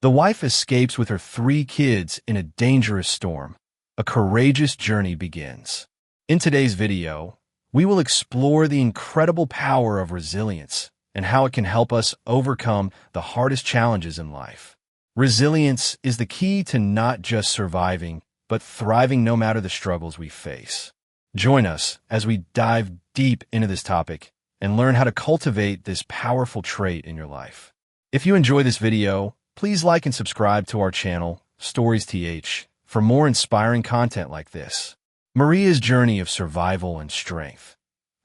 The wife escapes with her 3 kids in a dangerous storm. A courageous journey begins. In today's video, we will explore the incredible power of resilience and how it can help us overcome the hardest challenges in life. Resilience is the key to not just surviving, but thriving no matter the struggles we face. Join us as we dive deep into this topic and learn how to cultivate this powerful trait in your life. If you enjoy this video, please like and subscribe to our channel, Stories TH, for more inspiring content like this. Maria's journey of survival and strength.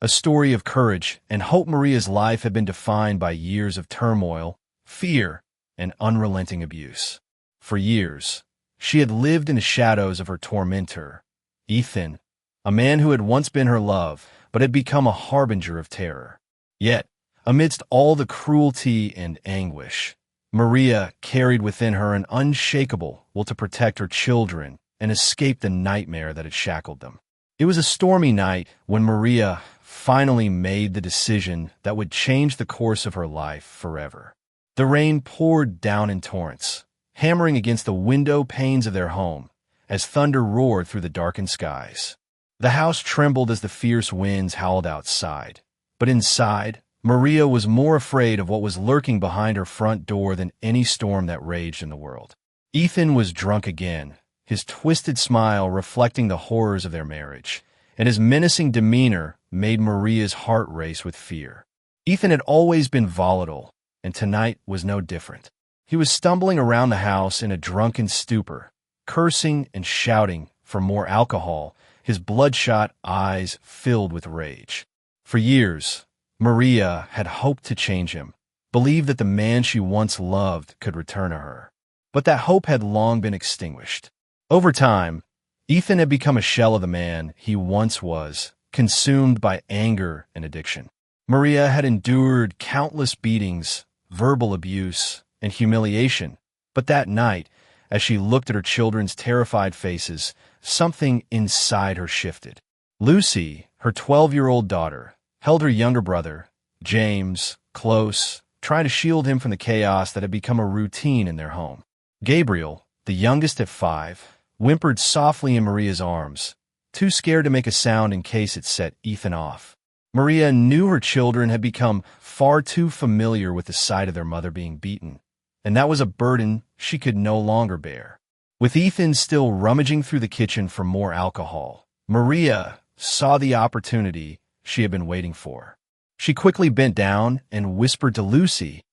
A story of courage and hope. Maria's life had been defined by years of turmoil, fear, and unrelenting abuse. For years, she had lived in the shadows of her tormentor, Ethan, a man who had once been her love, but had become a harbinger of terror. Yet, amidst all the cruelty and anguish, Maria carried within her an unshakable will to protect her children and escape the nightmare that had shackled them. It was a stormy night when Maria finally made the decision that would change the course of her life forever. The rain poured down in torrents, hammering against the window panes of their home as thunder roared through the darkened skies. The house trembled as the fierce winds howled outside, but inside, Maria was more afraid of what was lurking behind her front door than any storm that raged in the world. Ethan was drunk again, his twisted smile reflecting the horrors of their marriage, and his menacing demeanor made Maria's heart race with fear. Ethan had always been volatile, and tonight was no different. He was stumbling around the house in a drunken stupor, cursing and shouting for more alcohol, his bloodshot eyes filled with rage. For years, Maria had hoped to change him, believed that the man she once loved could return to her. But that hope had long been extinguished. Over time, Ethan had become a shell of the man he once was, consumed by anger and addiction. Maria had endured countless beatings, verbal abuse, and humiliation, but that night, as she looked at her children's terrified faces, something inside her shifted. Lucy, her 12-year-old daughter, held her younger brother, James, close, trying to shield him from the chaos that had become a routine in their home. Gabriel, the youngest at 5, whimpered softly in Maria's arms, too scared to make a sound in case it set Ethan off. Maria knew her children had become far too familiar with the sight of their mother being beaten, and that was a burden she could no longer bear. With Ethan still rummaging through the kitchen for more alcohol, Maria saw the opportunity she had been waiting for. She quickly bent down and whispered to Lucy,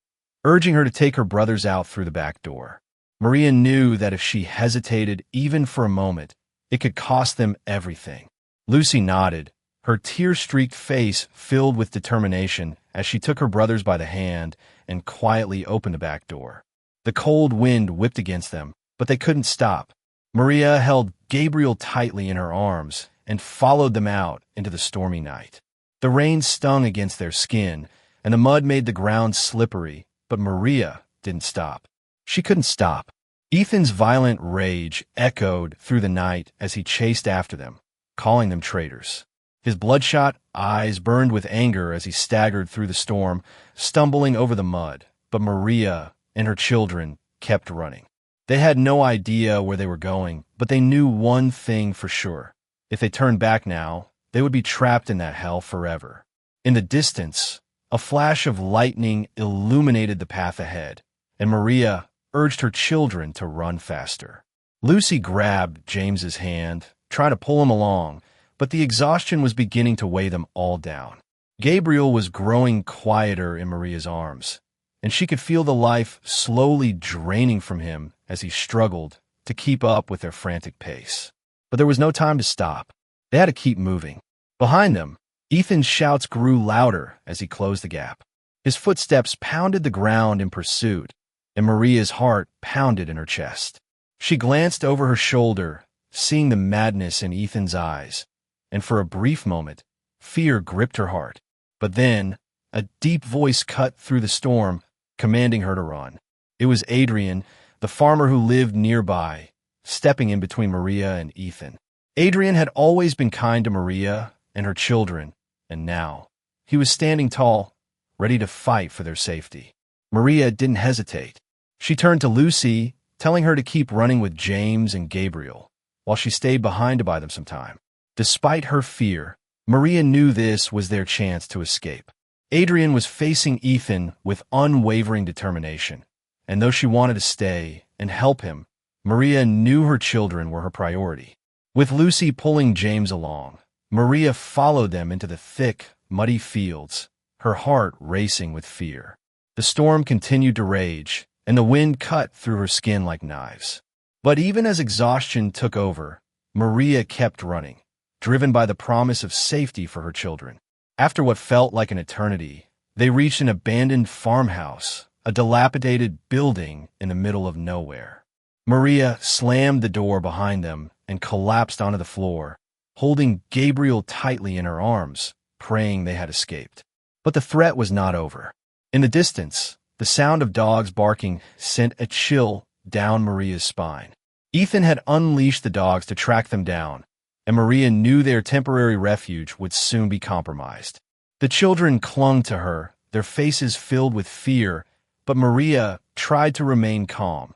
urging her to take her brothers out through the back door. Maria knew that if she hesitated even for a moment, it could cost them everything. Lucy nodded, her tear-streaked face filled with determination as she took her brothers by the hand and quietly opened the back door. The cold wind whipped against them, but they couldn't stop. Maria held Gabriel tightly in her arms and followed them out into the stormy night. The rain stung against their skin, and the mud made the ground slippery, but Maria didn't stop. She couldn't stop. Ethan's violent rage echoed through the night as he chased after them, calling them traitors. His bloodshot eyes burned with anger as he staggered through the storm, stumbling over the mud, but Maria and her children kept running. They had no idea where they were going, but they knew one thing for sure. If they turned back now, they would be trapped in that hell forever. In the distance, a flash of lightning illuminated the path ahead, and Maria urged her children to run faster. Lucy grabbed James's hand, trying to pull him along, but the exhaustion was beginning to weigh them all down. Gabriel was growing quieter in Maria's arms, and she could feel the life slowly draining from him as he struggled to keep up with their frantic pace. But there was no time to stop. They had to keep moving. Behind them, Ethan's shouts grew louder as he closed the gap. His footsteps pounded the ground in pursuit, and Maria's heart pounded in her chest. She glanced over her shoulder, seeing the madness in Ethan's eyes, and for a brief moment, fear gripped her heart. But then, a deep voice cut through the storm, commanding her to run. It was Adrian, the farmer who lived nearby, stepping in between Maria and Ethan. Adrian had always been kind to Maria and her children, and now he was standing tall, ready to fight for their safety. Maria didn't hesitate. She turned to Lucy, telling her to keep running with James and Gabriel, while she stayed behind to buy them some time. Despite her fear, Maria knew this was their chance to escape. Adrian was facing Ethan with unwavering determination, and though she wanted to stay and help him, Maria knew her children were her priority. With Lucy pulling James along, Maria followed them into the thick, muddy fields, her heart racing with fear. The storm continued to rage, and the wind cut through her skin like knives. But even as exhaustion took over, Maria kept running, driven by the promise of safety for her children. After what felt like an eternity, they reached an abandoned farmhouse, a dilapidated building in the middle of nowhere. Maria slammed the door behind them and collapsed onto the floor, holding Gabriel tightly in her arms, praying they had escaped. But the threat was not over. In the distance, the sound of dogs barking sent a chill down Maria's spine. Ethan had unleashed the dogs to track them down, and Maria knew their temporary refuge would soon be compromised. The children clung to her, their faces filled with fear, but Maria tried to remain calm,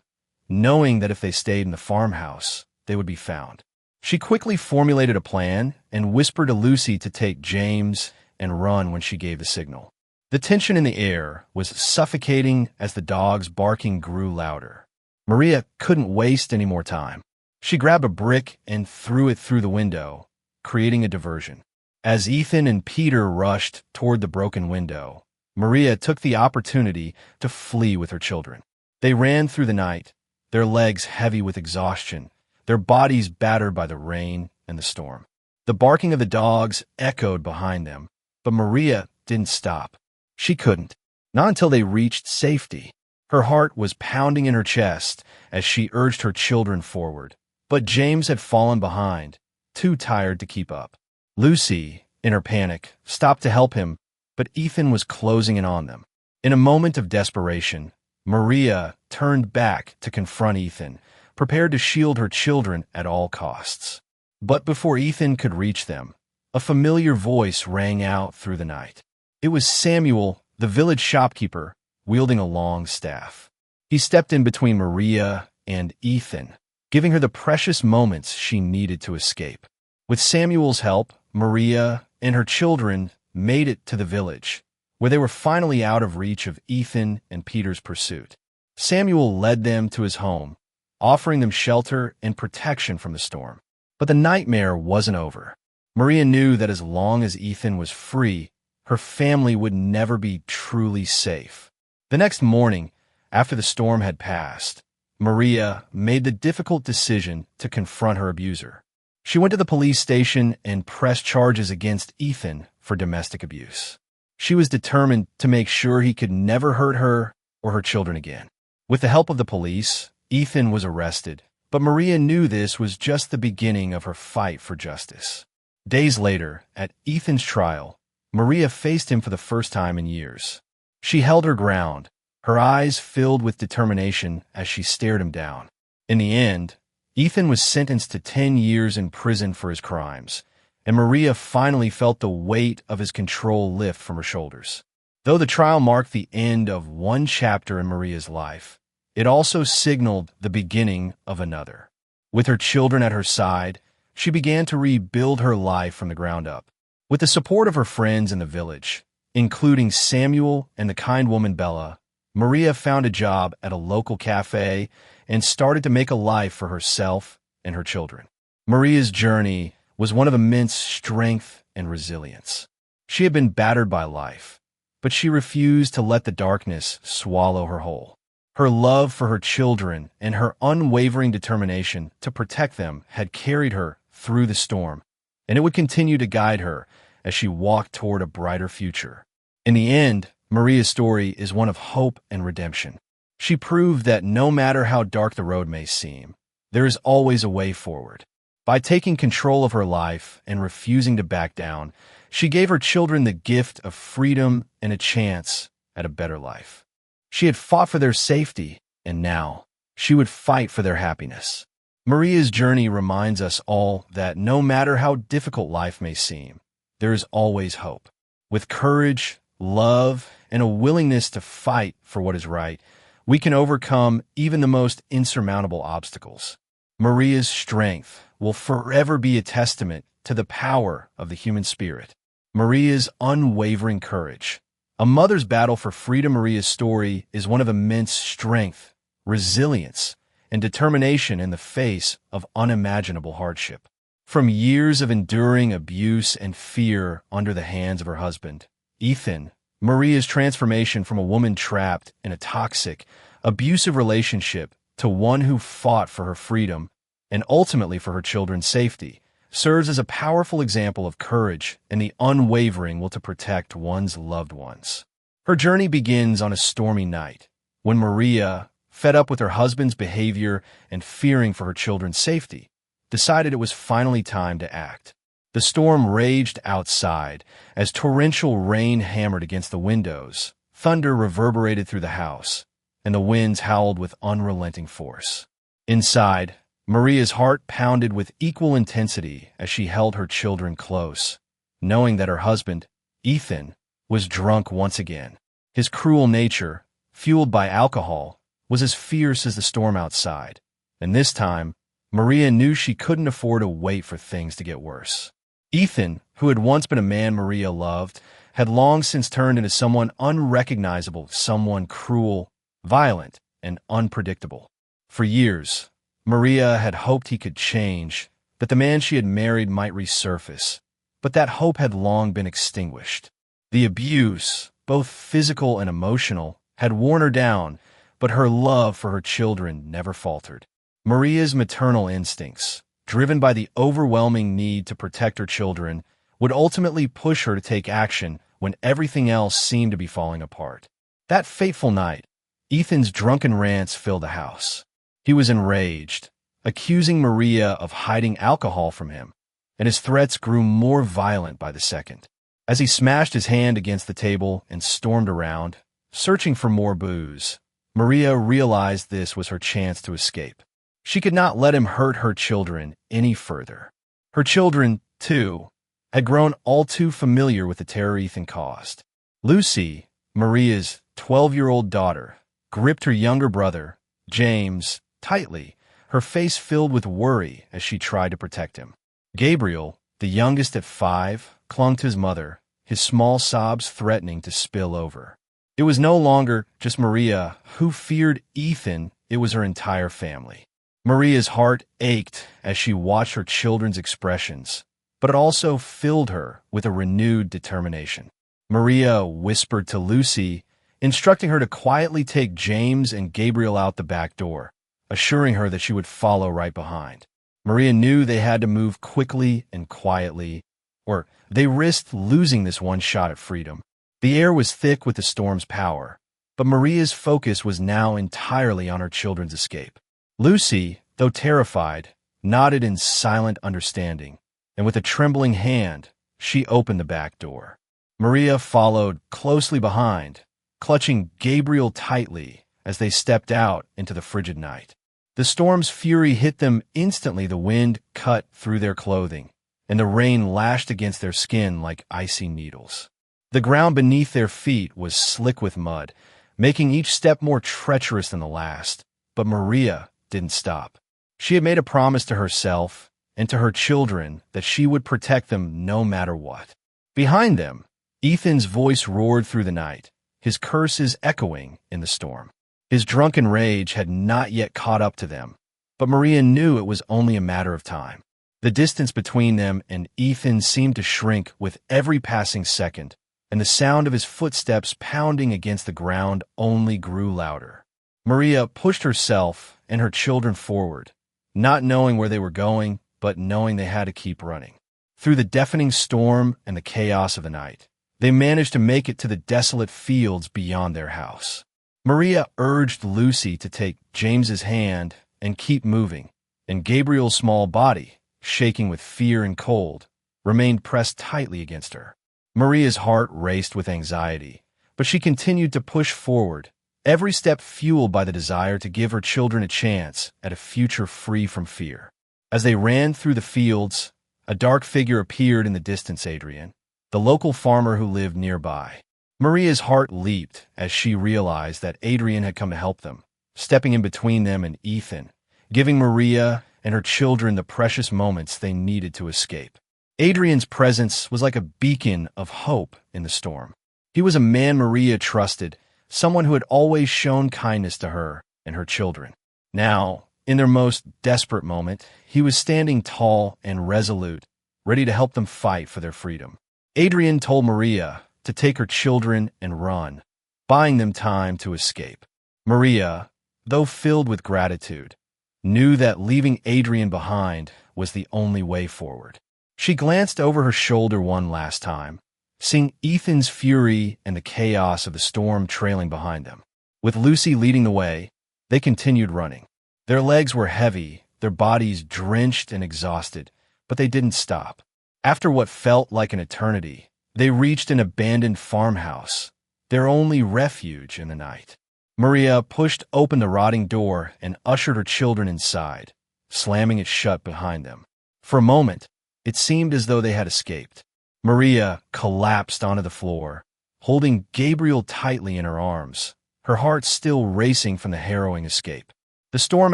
knowing that if they stayed in the farmhouse, they would be found. She quickly formulated a plan and whispered to Lucy to take James and run when she gave the signal. The tension in the air was suffocating as the dogs' barking grew louder. Maria couldn't waste any more time. She grabbed a brick and threw it through the window, creating a diversion. As Ethan and Peter rushed toward the broken window, Maria took the opportunity to flee with her children. They ran through the night, their legs heavy with exhaustion, their bodies battered by the rain and the storm. The barking of the dogs echoed behind them, but Maria didn't stop. She couldn't, not until they reached safety. Her heart was pounding in her chest as she urged her children forward. But James had fallen behind, too tired to keep up. Lucy, in her panic, stopped to help him, but Ethan was closing in on them. In a moment of desperation, Maria turned back to confront Ethan, prepared to shield her children at all costs. But before Ethan could reach them, a familiar voice rang out through the night. It was Samuel, the village shopkeeper, wielding a long staff. He stepped in between Maria and Ethan, giving her the precious moments she needed to escape. With Samuel's help, Maria and her children made it to the village, where they were finally out of reach of Ethan and Peter's pursuit. Samuel led them to his home, offering them shelter and protection from the storm. But the nightmare wasn't over. Maria knew that as long as Ethan was free, her family would never be truly safe. The next morning, after the storm had passed, Maria made the difficult decision to confront her abuser. She went to the police station and pressed charges against Ethan for domestic abuse. She was determined to make sure he could never hurt her or her children again. With the help of the police, Ethan was arrested, but Maria knew this was just the beginning of her fight for justice. Days later, at Ethan's trial, Maria faced him for the first time in years. She held her ground, her eyes filled with determination as she stared him down. In the end, Ethan was sentenced to 10 years in prison for his crimes, and Maria finally felt the weight of his control lift from her shoulders. Though the trial marked the end of one chapter in Maria's life, it also signaled the beginning of another. With her children at her side, she began to rebuild her life from the ground up. With the support of her friends in the village, including Samuel and the kind woman Bella, Maria found a job at a local cafe and started to make a life for herself and her children. Maria's journey was one of immense strength and resilience. She had been battered by life, but she refused to let the darkness swallow her whole. Her love for her children and her unwavering determination to protect them had carried her through the storm, and it would continue to guide her as she walked toward a brighter future. In the end, Maria's story is one of hope and redemption. She proved that no matter how dark the road may seem, there is always a way forward. By taking control of her life and refusing to back down, she gave her children the gift of freedom and a chance at a better life. She had fought for their safety, and now she would fight for their happiness. Maria's journey reminds us all that no matter how difficult life may seem, there is always hope. With courage, love, and a willingness to fight for what is right, we can overcome even the most insurmountable obstacles. Maria's strength will forever be a testament to the power of the human spirit. Maria's unwavering courage. A mother's battle for freedom. Maria's story is one of immense strength, resilience, and determination in the face of unimaginable hardship. From years of enduring abuse and fear under the hands of her husband, Ethan, Maria's transformation from a woman trapped in a toxic, abusive relationship to one who fought for her freedom and ultimately for her children's safety, serves as a powerful example of courage and the unwavering will to protect one's loved ones. Her journey begins on a stormy night, when Maria, fed up with her husband's behavior and fearing for her children's safety, decided it was finally time to act. The storm raged outside as torrential rain hammered against the windows, thunder reverberated through the house, and the winds howled with unrelenting force. Inside, Maria's heart pounded with equal intensity as she held her children close, knowing that her husband, Ethan, was drunk once again. His cruel nature, fueled by alcohol, was as fierce as the storm outside, and this time, Maria knew she couldn't afford to wait for things to get worse. Ethan, who had once been a man Maria loved, had long since turned into someone unrecognizable, someone cruel, violent, and unpredictable. For years, Maria had hoped he could change, that the man she had married might resurface, but that hope had long been extinguished. The abuse, both physical and emotional, had worn her down, but her love for her children never faltered. Maria's maternal instincts, driven by the overwhelming need to protect her children, would ultimately push her to take action when everything else seemed to be falling apart. That fateful night, Ethan's drunken rants filled the house. He was enraged, accusing Maria of hiding alcohol from him, and his threats grew more violent by the second. As he smashed his hand against the table and stormed around, searching for more booze, Maria realized this was her chance to escape. She could not let him hurt her children any further. Her children, too, had grown all too familiar with the terror Ethan caused. Lucy, Maria's 12-year-old daughter, gripped her younger brother, James, tightly, her face filled with worry as she tried to protect him. Gabriel, the youngest at 5, clung to his mother, his small sobs threatening to spill over. It was no longer just Maria who feared Ethan, it was her entire family. Maria's heart ached as she watched her children's expressions, but it also filled her with a renewed determination. Maria whispered to Lucy, instructing her to quietly take James and Gabriel out the back door, assuring her that she would follow right behind. Maria knew they had to move quickly and quietly, or they risked losing this one shot at freedom. The air was thick with the storm's power, but Maria's focus was now entirely on her children's escape. Lucy, though terrified, nodded in silent understanding, and with a trembling hand, she opened the back door. Maria followed closely behind, clutching Gabriel tightly as they stepped out into the frigid night. The storm's fury hit them instantly. The wind cut through their clothing, and the rain lashed against their skin like icy needles. The ground beneath their feet was slick with mud, making each step more treacherous than the last. But Maria didn't stop. She had made a promise to herself and to her children that she would protect them no matter what. Behind them, Ethan's voice roared through the night, his curses echoing in the storm. His drunken rage had not yet caught up to them, but Maria knew it was only a matter of time. The distance between them and Ethan seemed to shrink with every passing second, and the sound of his footsteps pounding against the ground only grew louder. Maria pushed herself and her children forward, not knowing where they were going, but knowing they had to keep running. Through the deafening storm and the chaos of the night, they managed to make it to the desolate fields beyond their house. Maria urged Lucy to take James's hand and keep moving, and Gabriel's small body, shaking with fear and cold, remained pressed tightly against her. Maria's heart raced with anxiety, but she continued to push forward, every step fueled by the desire to give her children a chance at a future free from fear. As they ran through the fields, a dark figure appeared in the distance. Adrian, the local farmer who lived nearby. Maria's heart leaped as she realized that Adrian had come to help them, stepping in between them and Ethan, giving Maria and her children the precious moments they needed to escape. Adrian's presence was like a beacon of hope in the storm. He was a man Maria trusted, someone who had always shown kindness to her and her children. Now, in their most desperate moment, he was standing tall and resolute, ready to help them fight for their freedom. Adrian told Maria to take her children and run, buying them time to escape. Maria, though filled with gratitude, knew that leaving Adrian behind was the only way forward. She glanced over her shoulder one last time, seeing Ethan's fury and the chaos of the storm trailing behind them. With Lucy leading the way, they continued running. Their legs were heavy, their bodies drenched and exhausted, but they didn't stop. After what felt like an eternity, they reached an abandoned farmhouse, their only refuge in the night. Maria pushed open the rotting door and ushered her children inside, slamming it shut behind them. For a moment, it seemed as though they had escaped. Maria collapsed onto the floor, holding Gabriel tightly in her arms, her heart still racing from the harrowing escape. The storm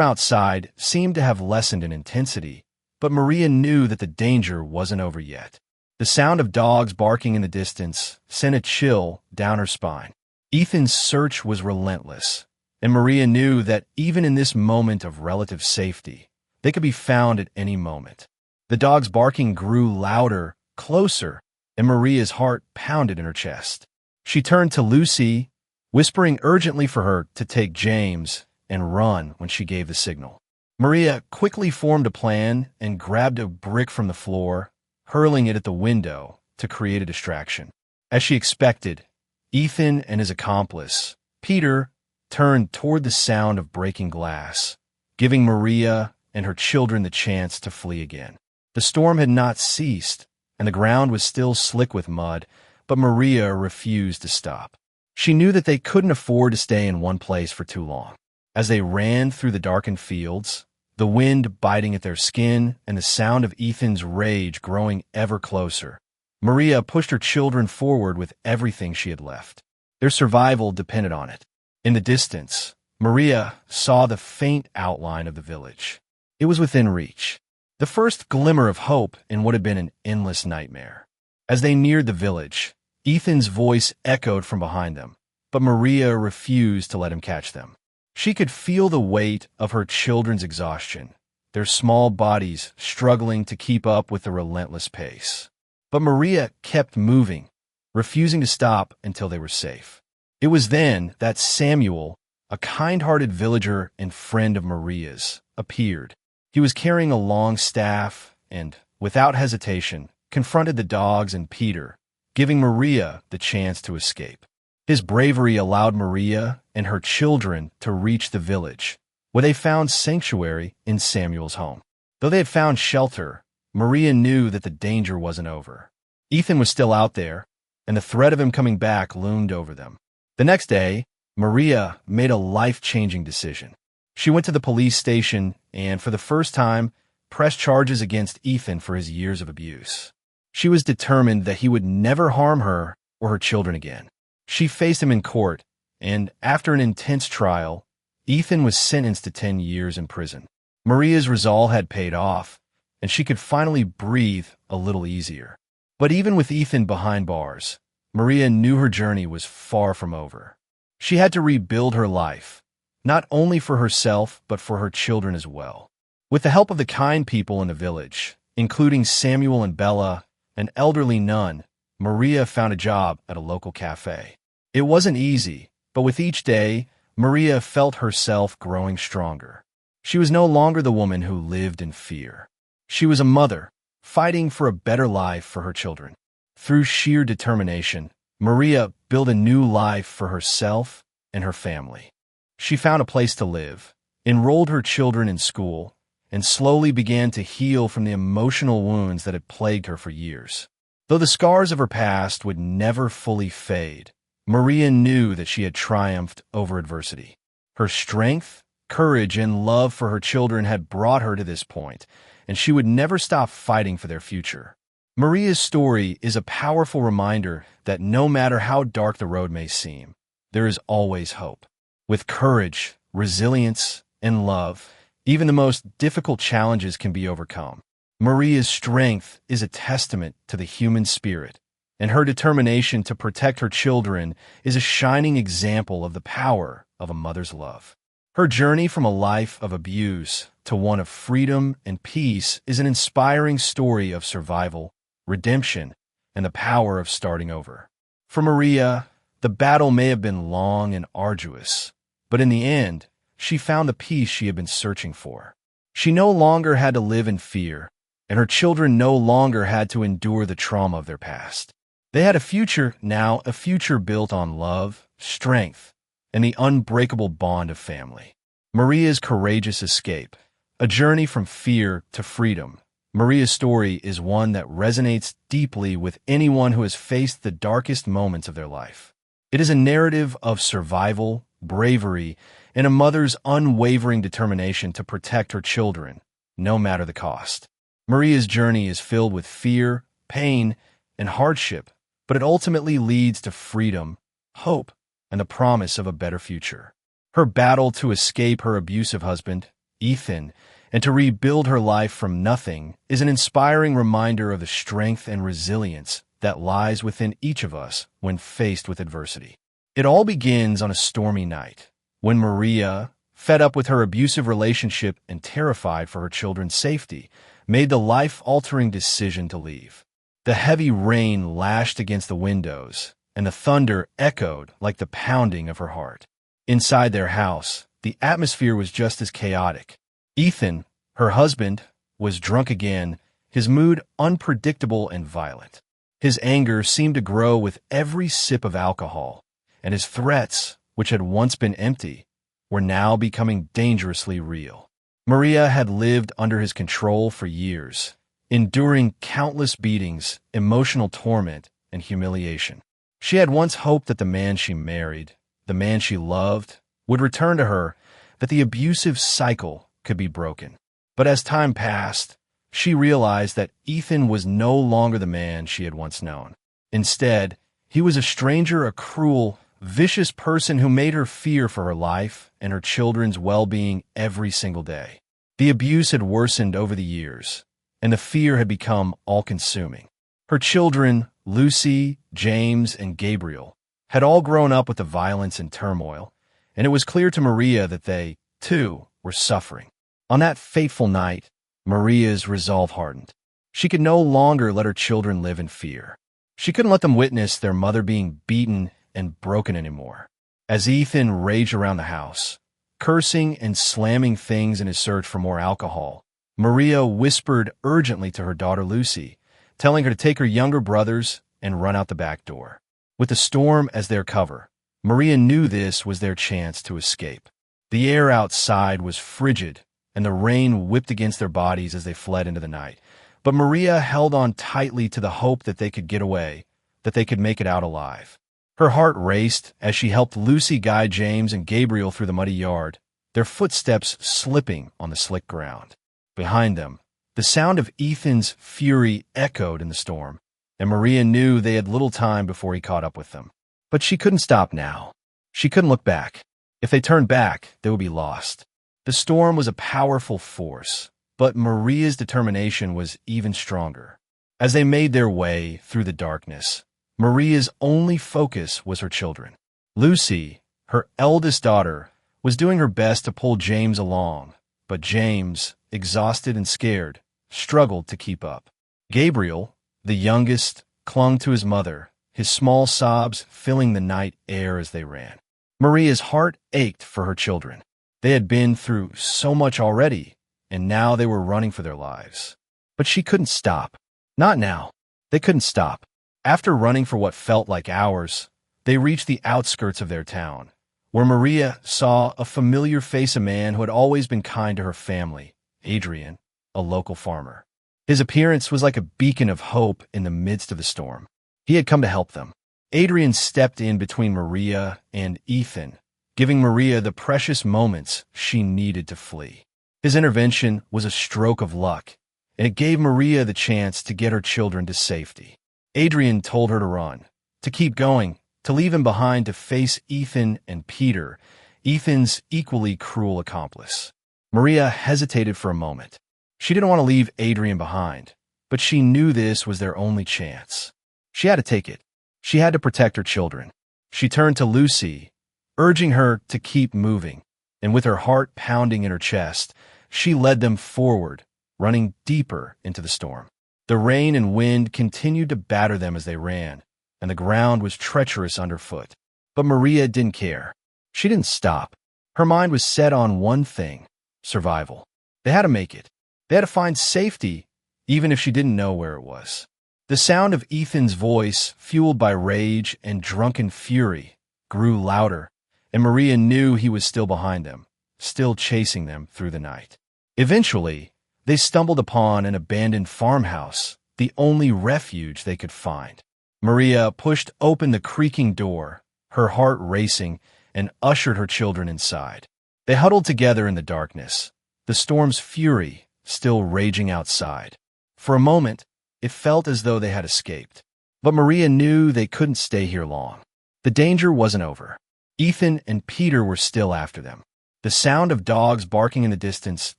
outside seemed to have lessened in intensity, but Maria knew that the danger wasn't over yet. The sound of dogs barking in the distance sent a chill down her spine. Ethan's search was relentless, and Maria knew that even in this moment of relative safety, they could be found at any moment. The dogs' barking grew louder, closer, and Maria's heart pounded in her chest. She turned to Lucy, whispering urgently for her to take James and run when she gave the signal. Maria quickly formed a plan and grabbed a brick from the floor, hurling it at the window to create a distraction. As she expected, Ethan and his accomplice, Peter, turned toward the sound of breaking glass, giving Maria and her children the chance to flee again. The storm had not ceased, and the ground was still slick with mud, but Maria refused to stop. She knew that they couldn't afford to stay in one place for too long. As they ran through the darkened fields, the wind biting at their skin and the sound of Ethan's rage growing ever closer, Maria pushed her children forward with everything she had left. Their survival depended on it. In the distance, Maria saw the faint outline of the village. It was within reach, the first glimmer of hope in what had been an endless nightmare. As they neared the village, Ethan's voice echoed from behind them, but Maria refused to let him catch them. She could feel the weight of her children's exhaustion, their small bodies struggling to keep up with the relentless pace. But Maria kept moving, refusing to stop until they were safe. It was then that Samuel, a kind-hearted villager and friend of Maria's, appeared. He was carrying a long staff and, without hesitation, confronted the dogs and Peter, giving Maria the chance to escape. His bravery allowed Maria and her children to reach the village, where they found sanctuary in Samuel's home. Though they had found shelter, Maria knew that the danger wasn't over. Ethan was still out there, and the threat of him coming back loomed over them. The next day, Maria made a life-changing decision. She went to the police station and, for the first time, pressed charges against Ethan for his years of abuse. She was determined that he would never harm her or her children again. She faced him in court, and after an intense trial, Ethan was sentenced to 10 years in prison. Maria's resolve had paid off, and she could finally breathe a little easier. But even with Ethan behind bars, Maria knew her journey was far from over. She had to rebuild her life, not only for herself but for her children as well. With the help of the kind people in the village, including Samuel and Bella, an elderly nun, Maria found a job at a local cafe. It wasn't easy, but with each day, Maria felt herself growing stronger. She was no longer the woman who lived in fear. She was a mother, fighting for a better life for her children. Through sheer determination, Maria built a new life for herself and her family. She found a place to live, enrolled her children in school, and slowly began to heal from the emotional wounds that had plagued her for years. Though the scars of her past would never fully fade, Maria knew that she had triumphed over adversity. Her strength, courage, and love for her children had brought her to this point, and she would never stop fighting for their future. Maria's story is a powerful reminder that no matter how dark the road may seem, there is always hope. With courage, resilience, and love, even the most difficult challenges can be overcome. Maria's strength is a testament to the human spirit, and her determination to protect her children is a shining example of the power of a mother's love. Her journey from a life of abuse to one of freedom and peace is an inspiring story of survival, redemption, and the power of starting over. For Maria, the battle may have been long and arduous, but in the end, she found the peace she had been searching for. She no longer had to live in fear, and her children no longer had to endure the trauma of their past. They had a future now, a future built on love, strength, and the unbreakable bond of family. Maria's courageous escape, a journey from fear to freedom. Maria's story is one that resonates deeply with anyone who has faced the darkest moments of their life. It is a narrative of survival, bravery, and a mother's unwavering determination to protect her children, no matter the cost. Maria's journey is filled with fear, pain, and hardship, but it ultimately leads to freedom, hope, and the promise of a better future. Her battle to escape her abusive husband, Ethan, and to rebuild her life from nothing is an inspiring reminder of the strength and resilience that lies within each of us when faced with adversity. It all begins on a stormy night, when Maria, fed up with her abusive relationship and terrified for her children's safety, made the life-altering decision to leave. The heavy rain lashed against the windows, and the thunder echoed like the pounding of her heart. Inside their house, the atmosphere was just as chaotic. Ethan, her husband, was drunk again, his mood unpredictable and violent. His anger seemed to grow with every sip of alcohol, and his threats, which had once been empty, were now becoming dangerously real. Maria had lived under his control for years, enduring countless beatings, emotional torment, and humiliation. She had once hoped that the man she married, the man she loved, would return to her, that the abusive cycle could be broken. But as time passed, she realized that Ethan was no longer the man she had once known. Instead, he was a stranger, a cruel, vicious person who made her fear for her life and her children's well-being every single day. The abuse had worsened over the years, and the fear had become all-consuming. Her children, Lucy, James, and Gabriel, had all grown up with the violence and turmoil, and it was clear to Maria that they, too, were suffering. On that fateful night, Maria's resolve hardened. She could no longer let her children live in fear. She couldn't let them witness their mother being beaten and broken anymore. As Ethan raged around the house, cursing and slamming things in his search for more alcohol, Maria whispered urgently to her daughter Lucy, telling her to take her younger brothers and run out the back door. With the storm as their cover, Maria knew this was their chance to escape. The air outside was frigid, and the rain whipped against their bodies as they fled into the night. But Maria held on tightly to the hope that they could get away, that they could make it out alive. Her heart raced as she helped Lucy guide James and Gabriel through the muddy yard, their footsteps slipping on the slick ground. Behind them, the sound of Ethan's fury echoed in the storm, and Maria knew they had little time before he caught up with them. But she couldn't stop now. She couldn't look back. If they turned back, they would be lost. The storm was a powerful force, but Maria's determination was even stronger. As they made their way through the darkness, Maria's only focus was her children. Lucy, her eldest daughter, was doing her best to pull James along, but James, exhausted and scared, struggled to keep up. Gabriel, the youngest, clung to his mother, his small sobs filling the night air as they ran. Maria's heart ached for her children. They had been through so much already, and now they were running for their lives. But she couldn't stop. Not now. They couldn't stop. After running for what felt like hours, they reached the outskirts of their town, where Maria saw a familiar face, a man who had always been kind to her family, Adrian, a local farmer. His appearance was like a beacon of hope in the midst of the storm. He had come to help them. Adrian stepped in between Maria and Ethan, giving Maria the precious moments she needed to flee. His intervention was a stroke of luck. and it gave Maria the chance to get her children to safety. Adrian told her to run, to keep going, to leave him behind to face Ethan and Peter, Ethan's equally cruel accomplice. Maria hesitated for a moment. She didn't want to leave Adrian behind, but she knew this was their only chance. She had to take it. She had to protect her children. She turned to Lucy, urging her to keep moving, and with her heart pounding in her chest, she led them forward, running deeper into the storm. The rain and wind continued to batter them as they ran, and the ground was treacherous underfoot. But Maria didn't care. She didn't stop. Her mind was set on one thing: survival. They had to make it. They had to find safety, even if she didn't know where it was. The sound of Ethan's voice, fueled by rage and drunken fury, grew louder, and Maria knew he was still behind them, still chasing them through the night. Eventually, they stumbled upon an abandoned farmhouse, the only refuge they could find. Maria pushed open the creaking door, her heart racing, and ushered her children inside. They huddled together in the darkness, the storm's fury still raging outside. For a moment, it felt as though they had escaped. But Maria knew they couldn't stay here long. The danger wasn't over. Ethan and Peter were still after them. The sound of dogs barking in the distance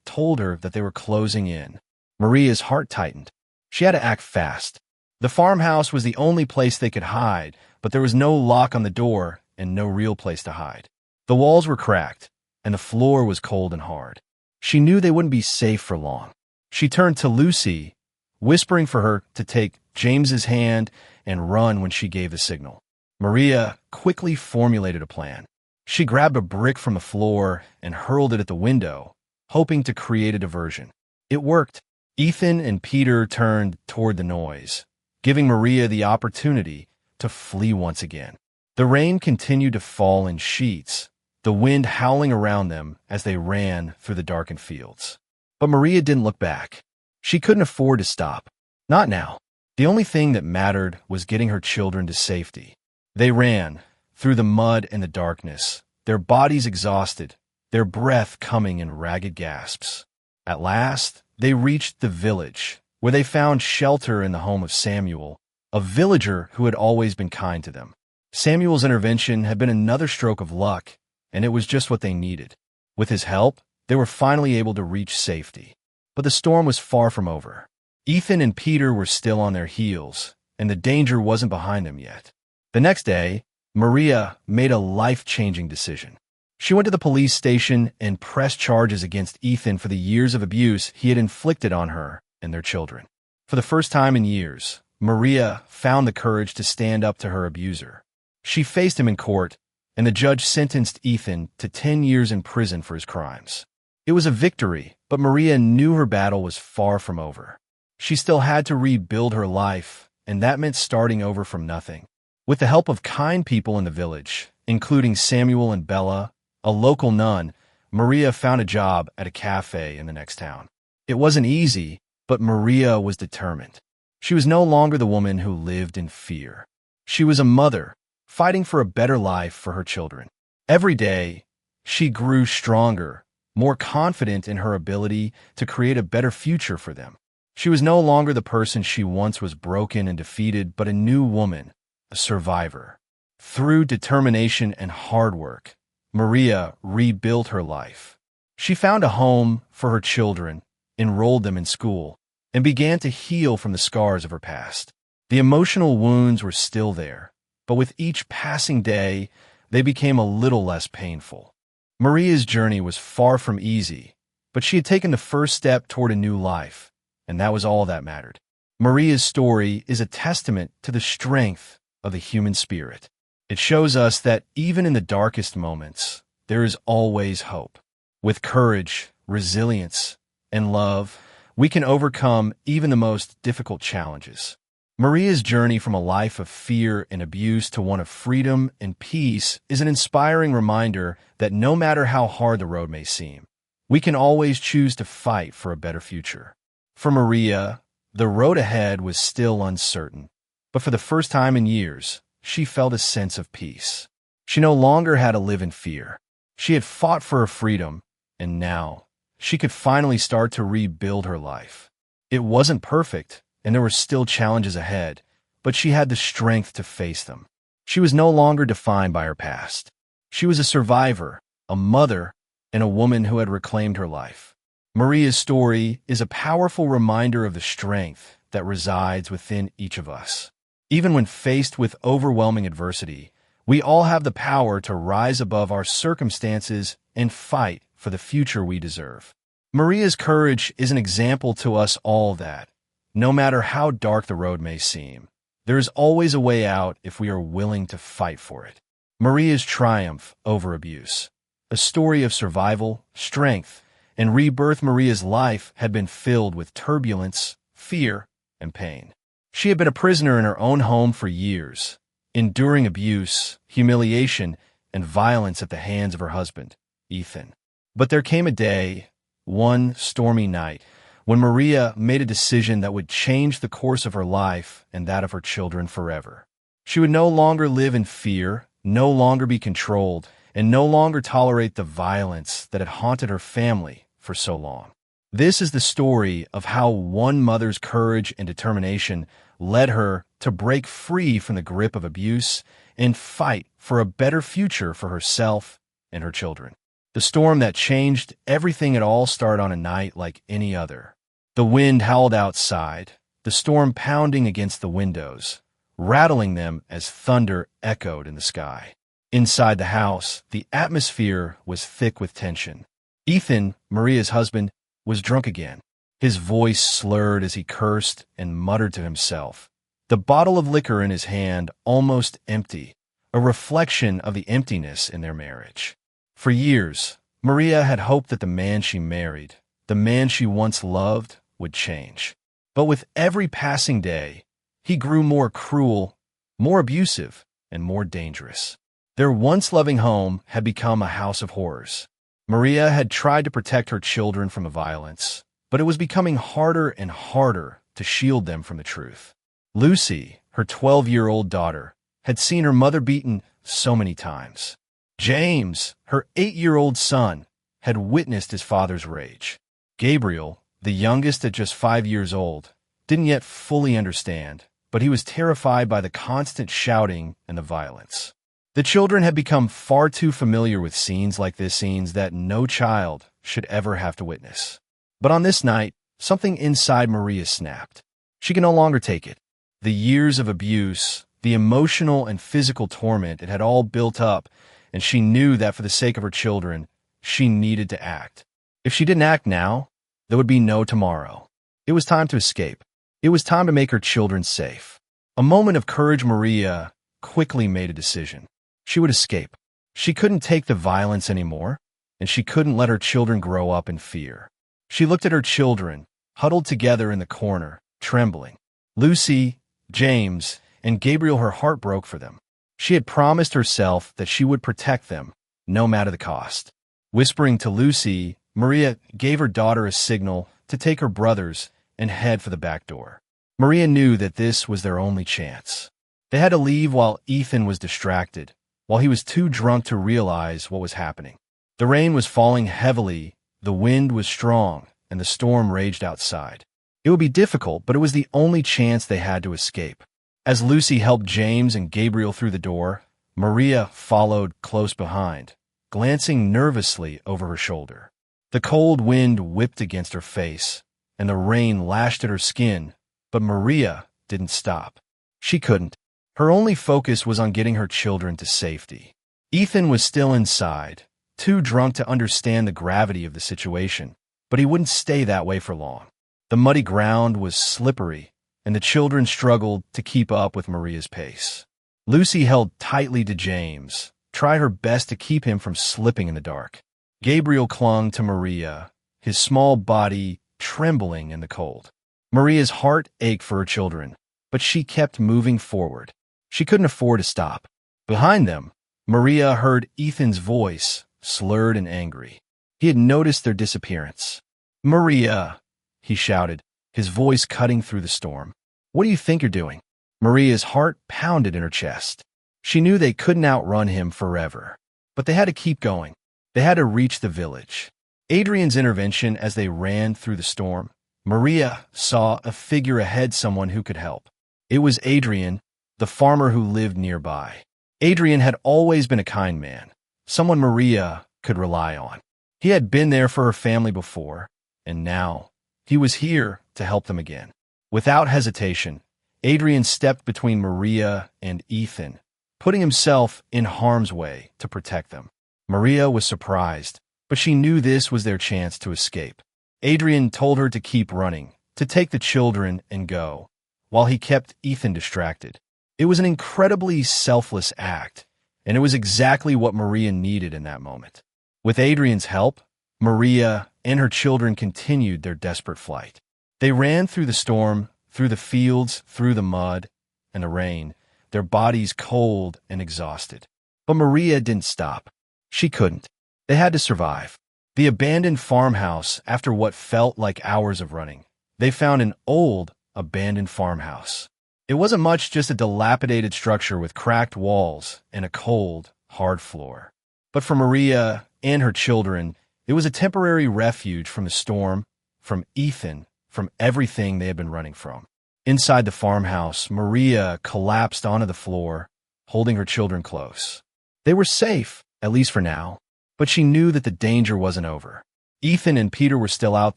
told her that they were closing in. Maria's heart tightened. She had to act fast. The farmhouse was the only place they could hide, but there was no lock on the door and no real place to hide. The walls were cracked, and the floor was cold and hard. She knew they wouldn't be safe for long. She turned to Lucy, whispering for her to take James's hand and run when she gave the signal. Maria quickly formulated a plan. She grabbed a brick from the floor and hurled it at the window, hoping to create a diversion. It worked. Ethan and Peter turned toward the noise, giving Maria the opportunity to flee once again. The rain continued to fall in sheets, the wind howling around them as they ran through the darkened fields. But Maria didn't look back. She couldn't afford to stop. Not now. The only thing that mattered was getting her children to safety. They ran, through the mud and the darkness, their bodies exhausted, their breath coming in ragged gasps. At last, they reached the village, where they found shelter in the home of Samuel, a villager who had always been kind to them. Samuel's intervention had been another stroke of luck, and it was just what they needed. With his help, they were finally able to reach safety. But the storm was far from over. Ethan and Peter were still on their heels, and the danger wasn't behind them yet. The next day, Maria made a life-changing decision. She went to the police station and pressed charges against Ethan for the years of abuse he had inflicted on her and their children. For the first time in years, Maria found the courage to stand up to her abuser. She faced him in court, and the judge sentenced Ethan to 10 years in prison for his crimes. It was a victory, but Maria knew her battle was far from over. She still had to rebuild her life, and that meant starting over from nothing. With the help of kind people in the village, including Samuel and Bella, a local nun, Maria found a job at a cafe in the next town. It wasn't easy, but Maria was determined. She was no longer the woman who lived in fear. She was a mother, fighting for a better life for her children. Every day, she grew stronger, more confident in her ability to create a better future for them. She was no longer the person she once was, broken and defeated, but a new woman, a survivor. Through determination and hard work, Maria rebuilt her life. She found a home for her children, enrolled them in school, and began to heal from the scars of her past. The emotional wounds were still there, but with each passing day, they became a little less painful. Maria's journey was far from easy, but she had taken the first step toward a new life, and that was all that mattered. Maria's story is a testament to the strength of the human spirit. It shows us that even in the darkest moments, there is always hope. With courage, resilience, and love, we can overcome even the most difficult challenges. Maria's journey from a life of fear and abuse to one of freedom and peace is an inspiring reminder that no matter how hard the road may seem, we can always choose to fight for a better future. For Maria, the road ahead was still uncertain, but for the first time in years, she felt a sense of peace. She no longer had to live in fear. She had fought for her freedom, and now she could finally start to rebuild her life. It wasn't perfect, and there were still challenges ahead, but she had the strength to face them. She was no longer defined by her past. She was a survivor, a mother, and a woman who had reclaimed her life. Maria's story is a powerful reminder of the strength that resides within each of us. Even when faced with overwhelming adversity, we all have the power to rise above our circumstances and fight for the future we deserve. Maria's courage is an example to us all that, no matter how dark the road may seem, there is always a way out if we are willing to fight for it. Maria's triumph over abuse. A story of survival, strength, and rebirth. Maria's life had been filled with turbulence, fear, and pain. She had been a prisoner in her own home for years, enduring abuse, humiliation, and violence at the hands of her husband, Ethan. But there came a day, one stormy night, when Maria made a decision that would change the course of her life and that of her children forever. She would no longer live in fear, no longer be controlled, and no longer tolerate the violence that had haunted her family for so long. This is the story of how one mother's courage and determination led her to break free from the grip of abuse and fight for a better future for herself and her children. The storm that changed everything. It all started on a night like any other. The wind howled outside, the storm pounding against the windows, rattling them as thunder echoed in the sky. Inside the house, the atmosphere was thick with tension. Ethan, Maria's husband, was drunk again. His voice slurred as he cursed and muttered to himself, the bottle of liquor in his hand almost empty, a reflection of the emptiness in their marriage. For years, Maria had hoped that the man she married, the man she once loved, would change. But with every passing day, he grew more cruel, more abusive, and more dangerous. Their once loving home had become a house of horrors. Maria had tried to protect her children from the violence, but it was becoming harder and harder to shield them from the truth. Lucy, her 12-year-old daughter, had seen her mother beaten so many times. James, her 8-year-old son, had witnessed his father's rage. Gabriel, the youngest at just 5 years old, didn't yet fully understand, but he was terrified by the constant shouting and the violence. The children had become far too familiar with scenes like this, scenes that no child should ever have to witness. But on this night, something inside Maria snapped. She could no longer take it. The years of abuse, the emotional and physical torment, it had all built up, and she knew that for the sake of her children, she needed to act. If she didn't act now, there would be no tomorrow. It was time to escape. It was time to make her children safe. A moment of courage. Maria quickly made a decision. She would escape. She couldn't take the violence anymore, and she couldn't let her children grow up in fear. She looked at her children, huddled together in the corner, trembling. Lucy, James, and Gabriel. Her heart broke for them. She had promised herself that she would protect them, no matter the cost. Whispering to Lucy, Maria gave her daughter a signal to take her brothers and head for the back door. Maria knew that this was their only chance. They had to leave while Ethan was distracted, while he was too drunk to realize what was happening. The rain was falling heavily, the wind was strong, and the storm raged outside. It would be difficult, but it was the only chance they had to escape. As Lucy helped James and Gabriel through the door, Maria followed close behind, glancing nervously over her shoulder. The cold wind whipped against her face, and the rain lashed at her skin, but Maria didn't stop. She couldn't. Her only focus was on getting her children to safety. Ethan was still inside, too drunk to understand the gravity of the situation, but he wouldn't stay that way for long. The muddy ground was slippery, and the children struggled to keep up with Maria's pace. Lucy held tightly to James, tried her best to keep him from slipping in the dark. Gabriel clung to Maria, his small body trembling in the cold. Maria's heart ached for her children, but she kept moving forward. She couldn't afford to stop. Behind them, Maria heard Ethan's voice, slurred and angry. He had noticed their disappearance. "Maria," he shouted, his voice cutting through the storm. "What do you think you're doing?" Maria's heart pounded in her chest. She knew they couldn't outrun him forever, but they had to keep going. They had to reach the village. Adrian's intervention as they ran through the storm. Maria saw a figure ahead, someone who could help. It was Adrian, the farmer who lived nearby. Adrian had always been a kind man, someone Maria could rely on. He had been there for her family before, and now he was here to help them again. Without hesitation, Adrian stepped between Maria and Ethan, putting himself in harm's way to protect them. Maria was surprised, but she knew this was their chance to escape. Adrian told her to keep running, to take the children and go, while he kept Ethan distracted. It was an incredibly selfless act, and it was exactly what Maria needed in that moment. With Adrian's help, Maria and her children continued their desperate flight. They ran through the storm, through the fields, through the mud and the rain, their bodies cold and exhausted. But Maria didn't stop. She couldn't. They had to survive. The abandoned farmhouse, after what felt like hours of running, they found an old, abandoned farmhouse. It wasn't much, just a dilapidated structure with cracked walls and a cold, hard floor. But for Maria and her children, it was a temporary refuge from the storm, from Ethan, from everything they had been running from. Inside the farmhouse, Maria collapsed onto the floor, holding her children close. They were safe, at least for now, but she knew that the danger wasn't over. Ethan and Peter were still out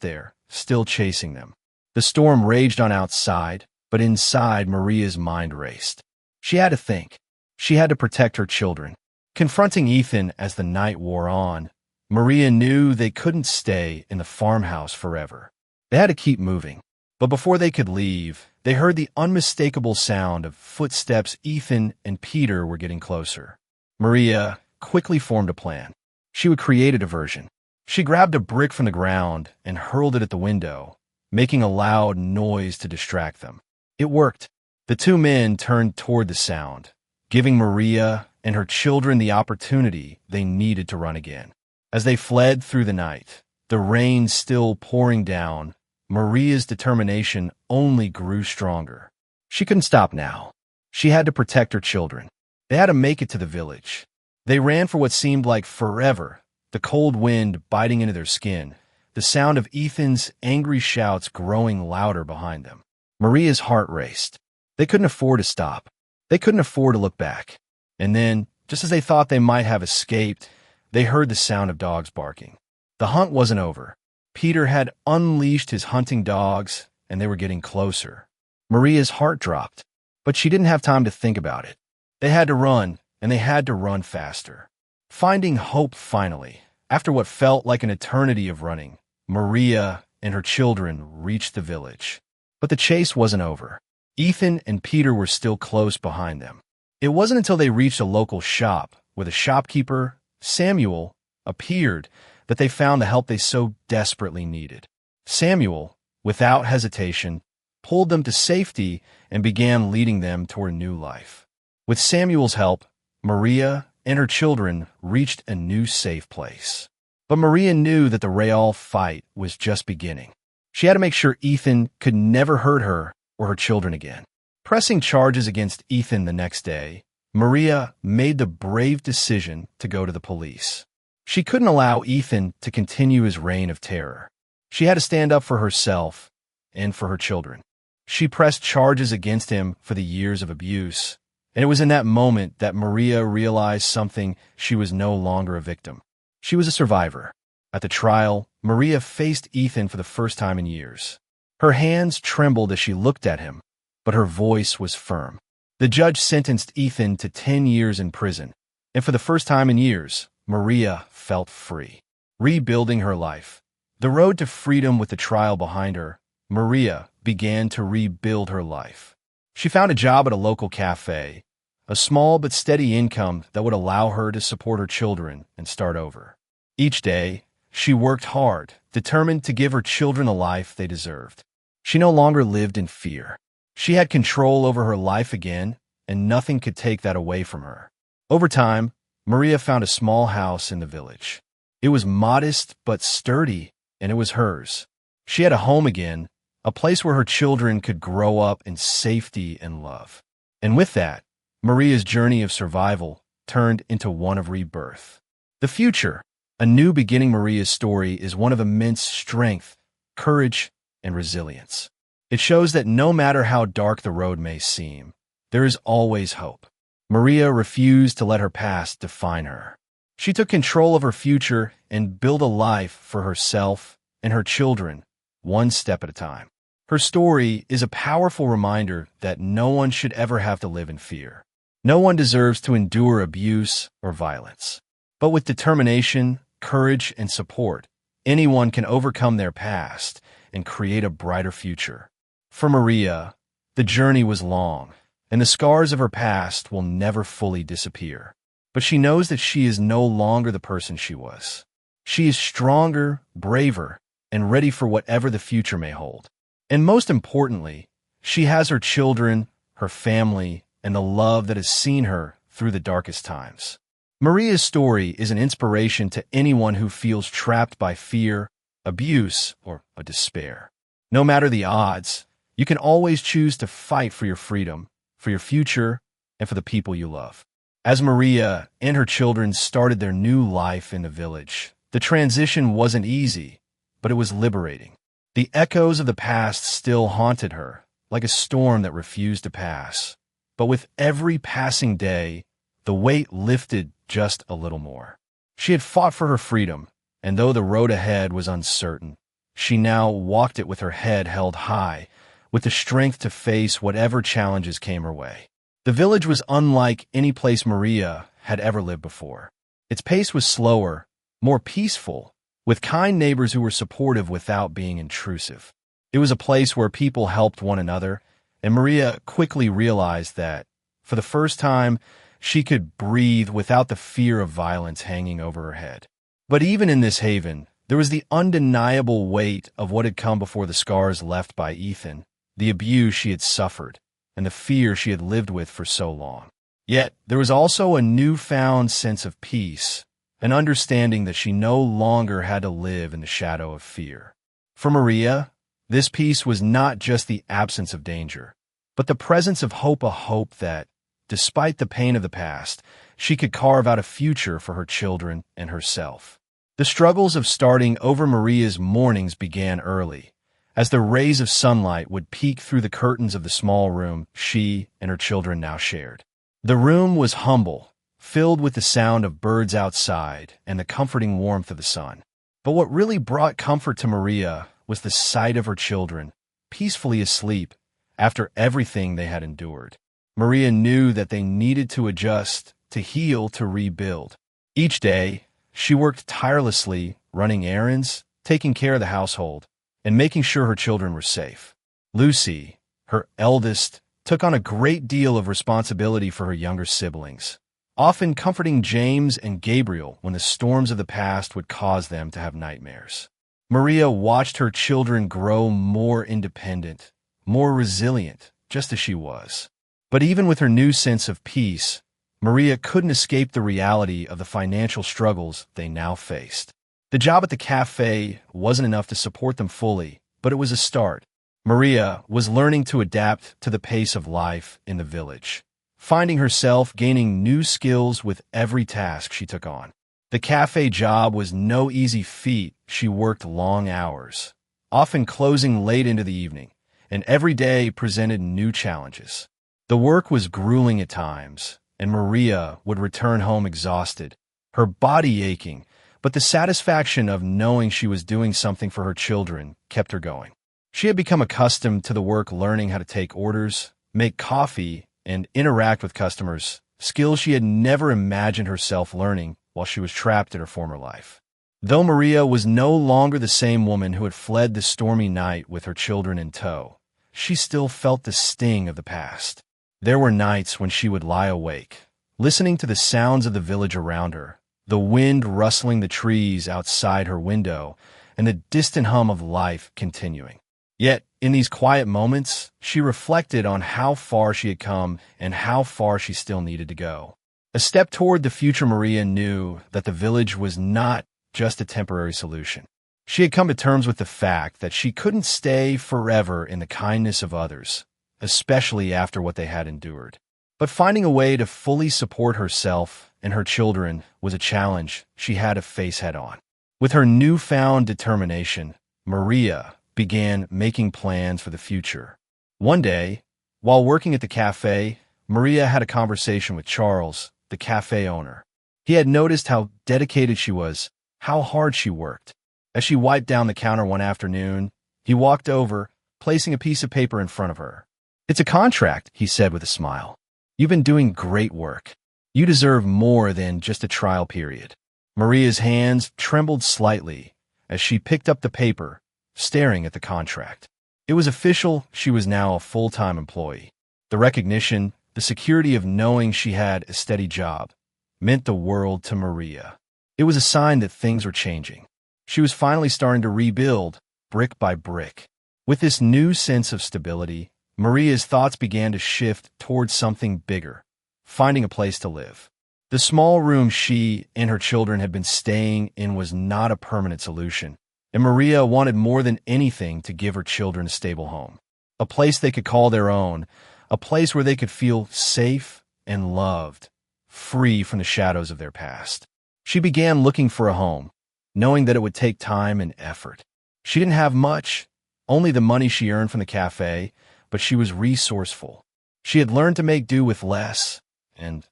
there, still chasing them. The storm raged on outside, but inside Maria's mind raced. She had to think. She had to protect her children. Confronting Ethan as the night wore on, Maria knew they couldn't stay in the farmhouse forever. They had to keep moving. But before they could leave, they heard the unmistakable sound of footsteps. Ethan and Peter were getting closer. Maria quickly formed a plan. She would create a diversion. She grabbed a brick from the ground and hurled it at the window, making a loud noise to distract them. It worked. The two men turned toward the sound, giving Maria and her children the opportunity they needed to run again. As they fled through the night, the rain still pouring down, Maria's determination only grew stronger. She couldn't stop now. She had to protect her children. They had to make it to the village. They ran for what seemed like forever, the cold wind biting into their skin, the sound of Ethan's angry shouts growing louder behind them. Maria's heart raced. They couldn't afford to stop. They couldn't afford to look back. And then, just as they thought they might have escaped, they heard the sound of dogs barking. The hunt wasn't over. Peter had unleashed his hunting dogs, and they were getting closer. Maria's heart dropped, but she didn't have time to think about it. They had to run, and they had to run faster. Finding hope finally, after what felt like an eternity of running, Maria and her children reached the village. But the chase wasn't over. Ethan and Peter were still close behind them. It wasn't until they reached a local shop where the shopkeeper, Samuel, appeared that they found the help they so desperately needed. Samuel, without hesitation, pulled them to safety and began leading them toward a new life. With Samuel's help, Maria and her children reached a new safe place. But Maria knew that the real fight was just beginning. She had to make sure Ethan could never hurt her or her children again. Pressing charges against Ethan the next day, Maria made the brave decision to go to the police. She couldn't allow Ethan to continue his reign of terror. She had to stand up for herself and for her children. She pressed charges against him for the years of abuse, and it was in that moment that Maria realized something: she was no longer a victim. She was a survivor. At the trial, Maria faced Ethan for the first time in years. Her hands trembled as she looked at him, but her voice was firm. The judge sentenced Ethan to 10 years in prison, and for the first time in years, Maria felt free, rebuilding her life. The road to freedom with the trial behind her, Maria began to rebuild her life. She found a job at a local cafe, a small but steady income that would allow her to support her children and start over. Each day, she worked hard, determined to give her children a life they deserved. She no longer lived in fear. She had control over her life again, and nothing could take that away from her. Over time, Maria found a small house in the village. It was modest but sturdy, and it was hers. She had a home again, a place where her children could grow up in safety and love. And with that, Maria's journey of survival turned into one of rebirth. The future, a new beginning. Maria's story is one of immense strength, courage, and resilience. It shows that no matter how dark the road may seem, there is always hope. Maria refused to let her past define her. She took control of her future and built a life for herself and her children, one step at a time. Her story is a powerful reminder that no one should ever have to live in fear. No one deserves to endure abuse or violence. But with determination, courage, and support, anyone can overcome their past and create a brighter future. For Maria, the journey was long, and the scars of her past will never fully disappear. But she knows that she is no longer the person she was. She is stronger, braver, and ready for whatever the future may hold. And most importantly, she has her children, her family, and the love that has seen her through the darkest times. Maria's story is an inspiration to anyone who feels trapped by fear, abuse, or a despair. No matter the odds, you can always choose to fight for your freedom, for your future, and for the people you love. As Maria and her children started their new life in the village, the transition wasn't easy, but it was liberating. The echoes of the past still haunted her, like a storm that refused to pass. But with every passing day, the weight lifted just a little more. She had fought for her freedom, and though the road ahead was uncertain, she now walked it with her head held high, with the strength to face whatever challenges came her way. The village was unlike any place Maria had ever lived before. Its pace was slower, more peaceful, with kind neighbors who were supportive without being intrusive. It was a place where people helped one another, and Maria quickly realized that, for the first time, she could breathe without the fear of violence hanging over her head. But even in this haven, there was the undeniable weight of what had come before the scars left by Ethan, the abuse she had suffered, and the fear she had lived with for so long. Yet, there was also a newfound sense of peace, an understanding that she no longer had to live in the shadow of fear. For Maria, this peace was not just the absence of danger, but the presence of hope, a hope that, despite the pain of the past, she could carve out a future for her children and herself. The struggles of starting over Maria's mornings began early, as the rays of sunlight would peek through the curtains of the small room she and her children now shared. The room was humble, filled with the sound of birds outside and the comforting warmth of the sun. But what really brought comfort to Maria was the sight of her children, peacefully asleep after everything they had endured. Maria knew that they needed to adjust, to heal, to rebuild. Each day, she worked tirelessly, running errands, taking care of the household, and making sure her children were safe. Lucy, her eldest, took on a great deal of responsibility for her younger siblings, often comforting James and Gabriel when the storms of the past would cause them to have nightmares. Maria watched her children grow more independent, more resilient, just as she was. But even with her new sense of peace, Maria couldn't escape the reality of the financial struggles they now faced. The job at the cafe wasn't enough to support them fully, but it was a start. Maria was learning to adapt to the pace of life in the village, finding herself gaining new skills with every task she took on. The cafe job was no easy feat. She worked long hours, often closing late into the evening, and every day presented new challenges. The work was grueling at times, and Maria would return home exhausted, her body aching, but the satisfaction of knowing she was doing something for her children kept her going. She had become accustomed to the work, learning how to take orders, make coffee, and interact with customers, skills she had never imagined herself learning while she was trapped in her former life. Though Maria was no longer the same woman who had fled the stormy night with her children in tow, she still felt the sting of the past. There were nights when she would lie awake, listening to the sounds of the village around her, the wind rustling the trees outside her window, and the distant hum of life continuing. Yet, in these quiet moments, she reflected on how far she had come and how far she still needed to go. A step toward the future, Maria knew that the village was not just a temporary solution. She had come to terms with the fact that she couldn't stay forever in the kindness of others, especially after what they had endured. But finding a way to fully support herself and her children was a challenge she had to face head-on. With her newfound determination, Maria began making plans for the future. One day, while working at the cafe, Maria had a conversation with Charles, the cafe owner. He had noticed how dedicated she was, how hard she worked. As she wiped down the counter one afternoon, he walked over, placing a piece of paper in front of her. "It's a contract," he said with a smile. "You've been doing great work. You deserve more than just a trial period." Maria's hands trembled slightly as she picked up the paper, staring at the contract. It was official. She was now a full-time employee. The recognition, the security of knowing she had a steady job, meant the world to Maria. It was a sign that things were changing. She was finally starting to rebuild, brick by brick. With this new sense of stability, Maria's thoughts began to shift towards something bigger, finding a place to live. The small room she and her children had been staying in was not a permanent solution, and Maria wanted more than anything to give her children a stable home, a place they could call their own, a place where they could feel safe and loved, free from the shadows of their past. She began looking for a home, knowing that it would take time and effort. She didn't have much, only the money she earned from the cafe, but she was resourceful. She had learned to make do with less, and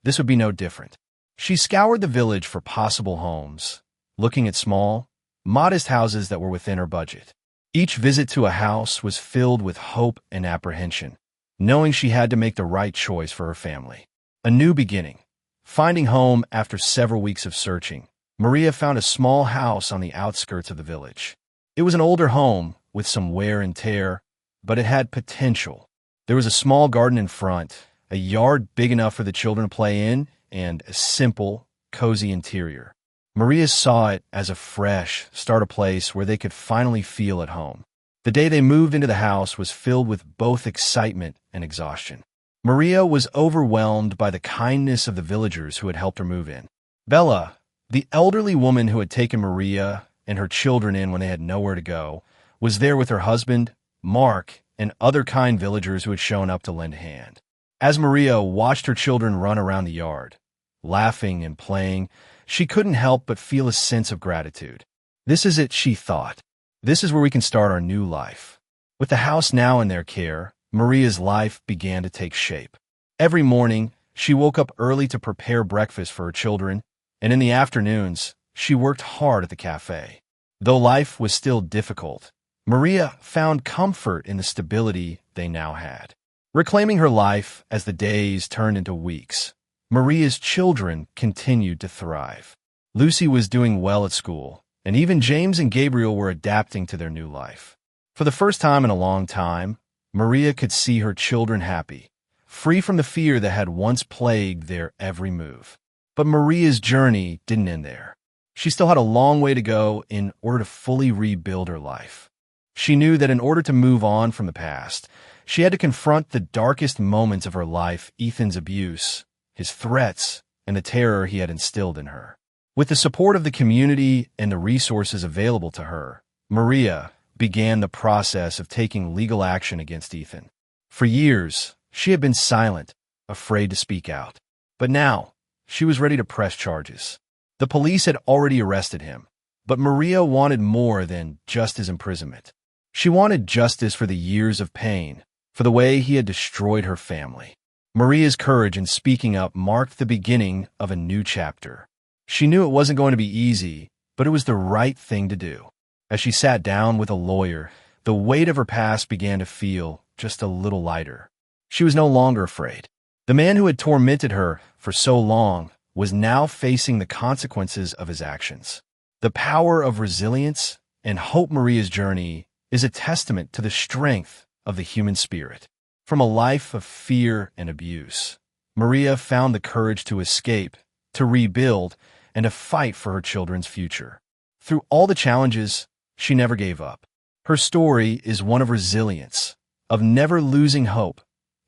this would be no different. She scoured the village for possible homes, looking at small, modest houses that were within her budget. Each visit to a house was filled with hope and apprehension, knowing she had to make the right choice for her family. A new beginning. Finding home after several weeks of searching, Maria found a small house on the outskirts of the village. It was an older home with some wear and tear, but it had potential. There was a small garden in front, a yard big enough for the children to play in, and a simple, cozy interior. Maria saw it as a fresh start, a place where they could finally feel at home. The day they moved into the house was filled with both excitement and exhaustion. Maria was overwhelmed by the kindness of the villagers who had helped her move in. Bella, the elderly woman who had taken Maria and her children in when they had nowhere to go, was there with her husband, Mark, and other kind villagers who had shown up to lend a hand. As Maria watched her children run around the yard, laughing and playing, she couldn't help but feel a sense of gratitude. This is it, she thought. This is where we can start our new life. With the house now in their care, Maria's life began to take shape. Every morning, she woke up early to prepare breakfast for her children, and in the afternoons, she worked hard at the cafe. Though life was still difficult, Maria found comfort in the stability they now had. Reclaiming her life as the days turned into weeks, Maria's children continued to thrive. Lucy was doing well at school, and even James and Gabriel were adapting to their new life. For the first time in a long time, Maria could see her children happy, free from the fear that had once plagued their every move. But Maria's journey didn't end there. She still had a long way to go in order to fully rebuild her life. She knew that in order to move on from the past, she had to confront the darkest moments of her life: Ethan's abuse, his threats, and the terror he had instilled in her. With the support of the community and the resources available to her, Maria began the process of taking legal action against Ethan. For years, she had been silent, afraid to speak out. But now, she was ready to press charges. The police had already arrested him, but Maria wanted more than just his imprisonment. She wanted justice for the years of pain, for the way he had destroyed her family. Maria's courage in speaking up marked the beginning of a new chapter. She knew it wasn't going to be easy, but it was the right thing to do. As she sat down with a lawyer, the weight of her past began to feel just a little lighter. She was no longer afraid. The man who had tormented her for so long was now facing the consequences of his actions. The power of resilience and hope. Maria's journey is a testament to the strength of the human spirit. From a life of fear and abuse, Maria found the courage to escape, to rebuild, and to fight for her children's future. Through all the challenges, she never gave up. Her story is one of resilience, of never losing hope,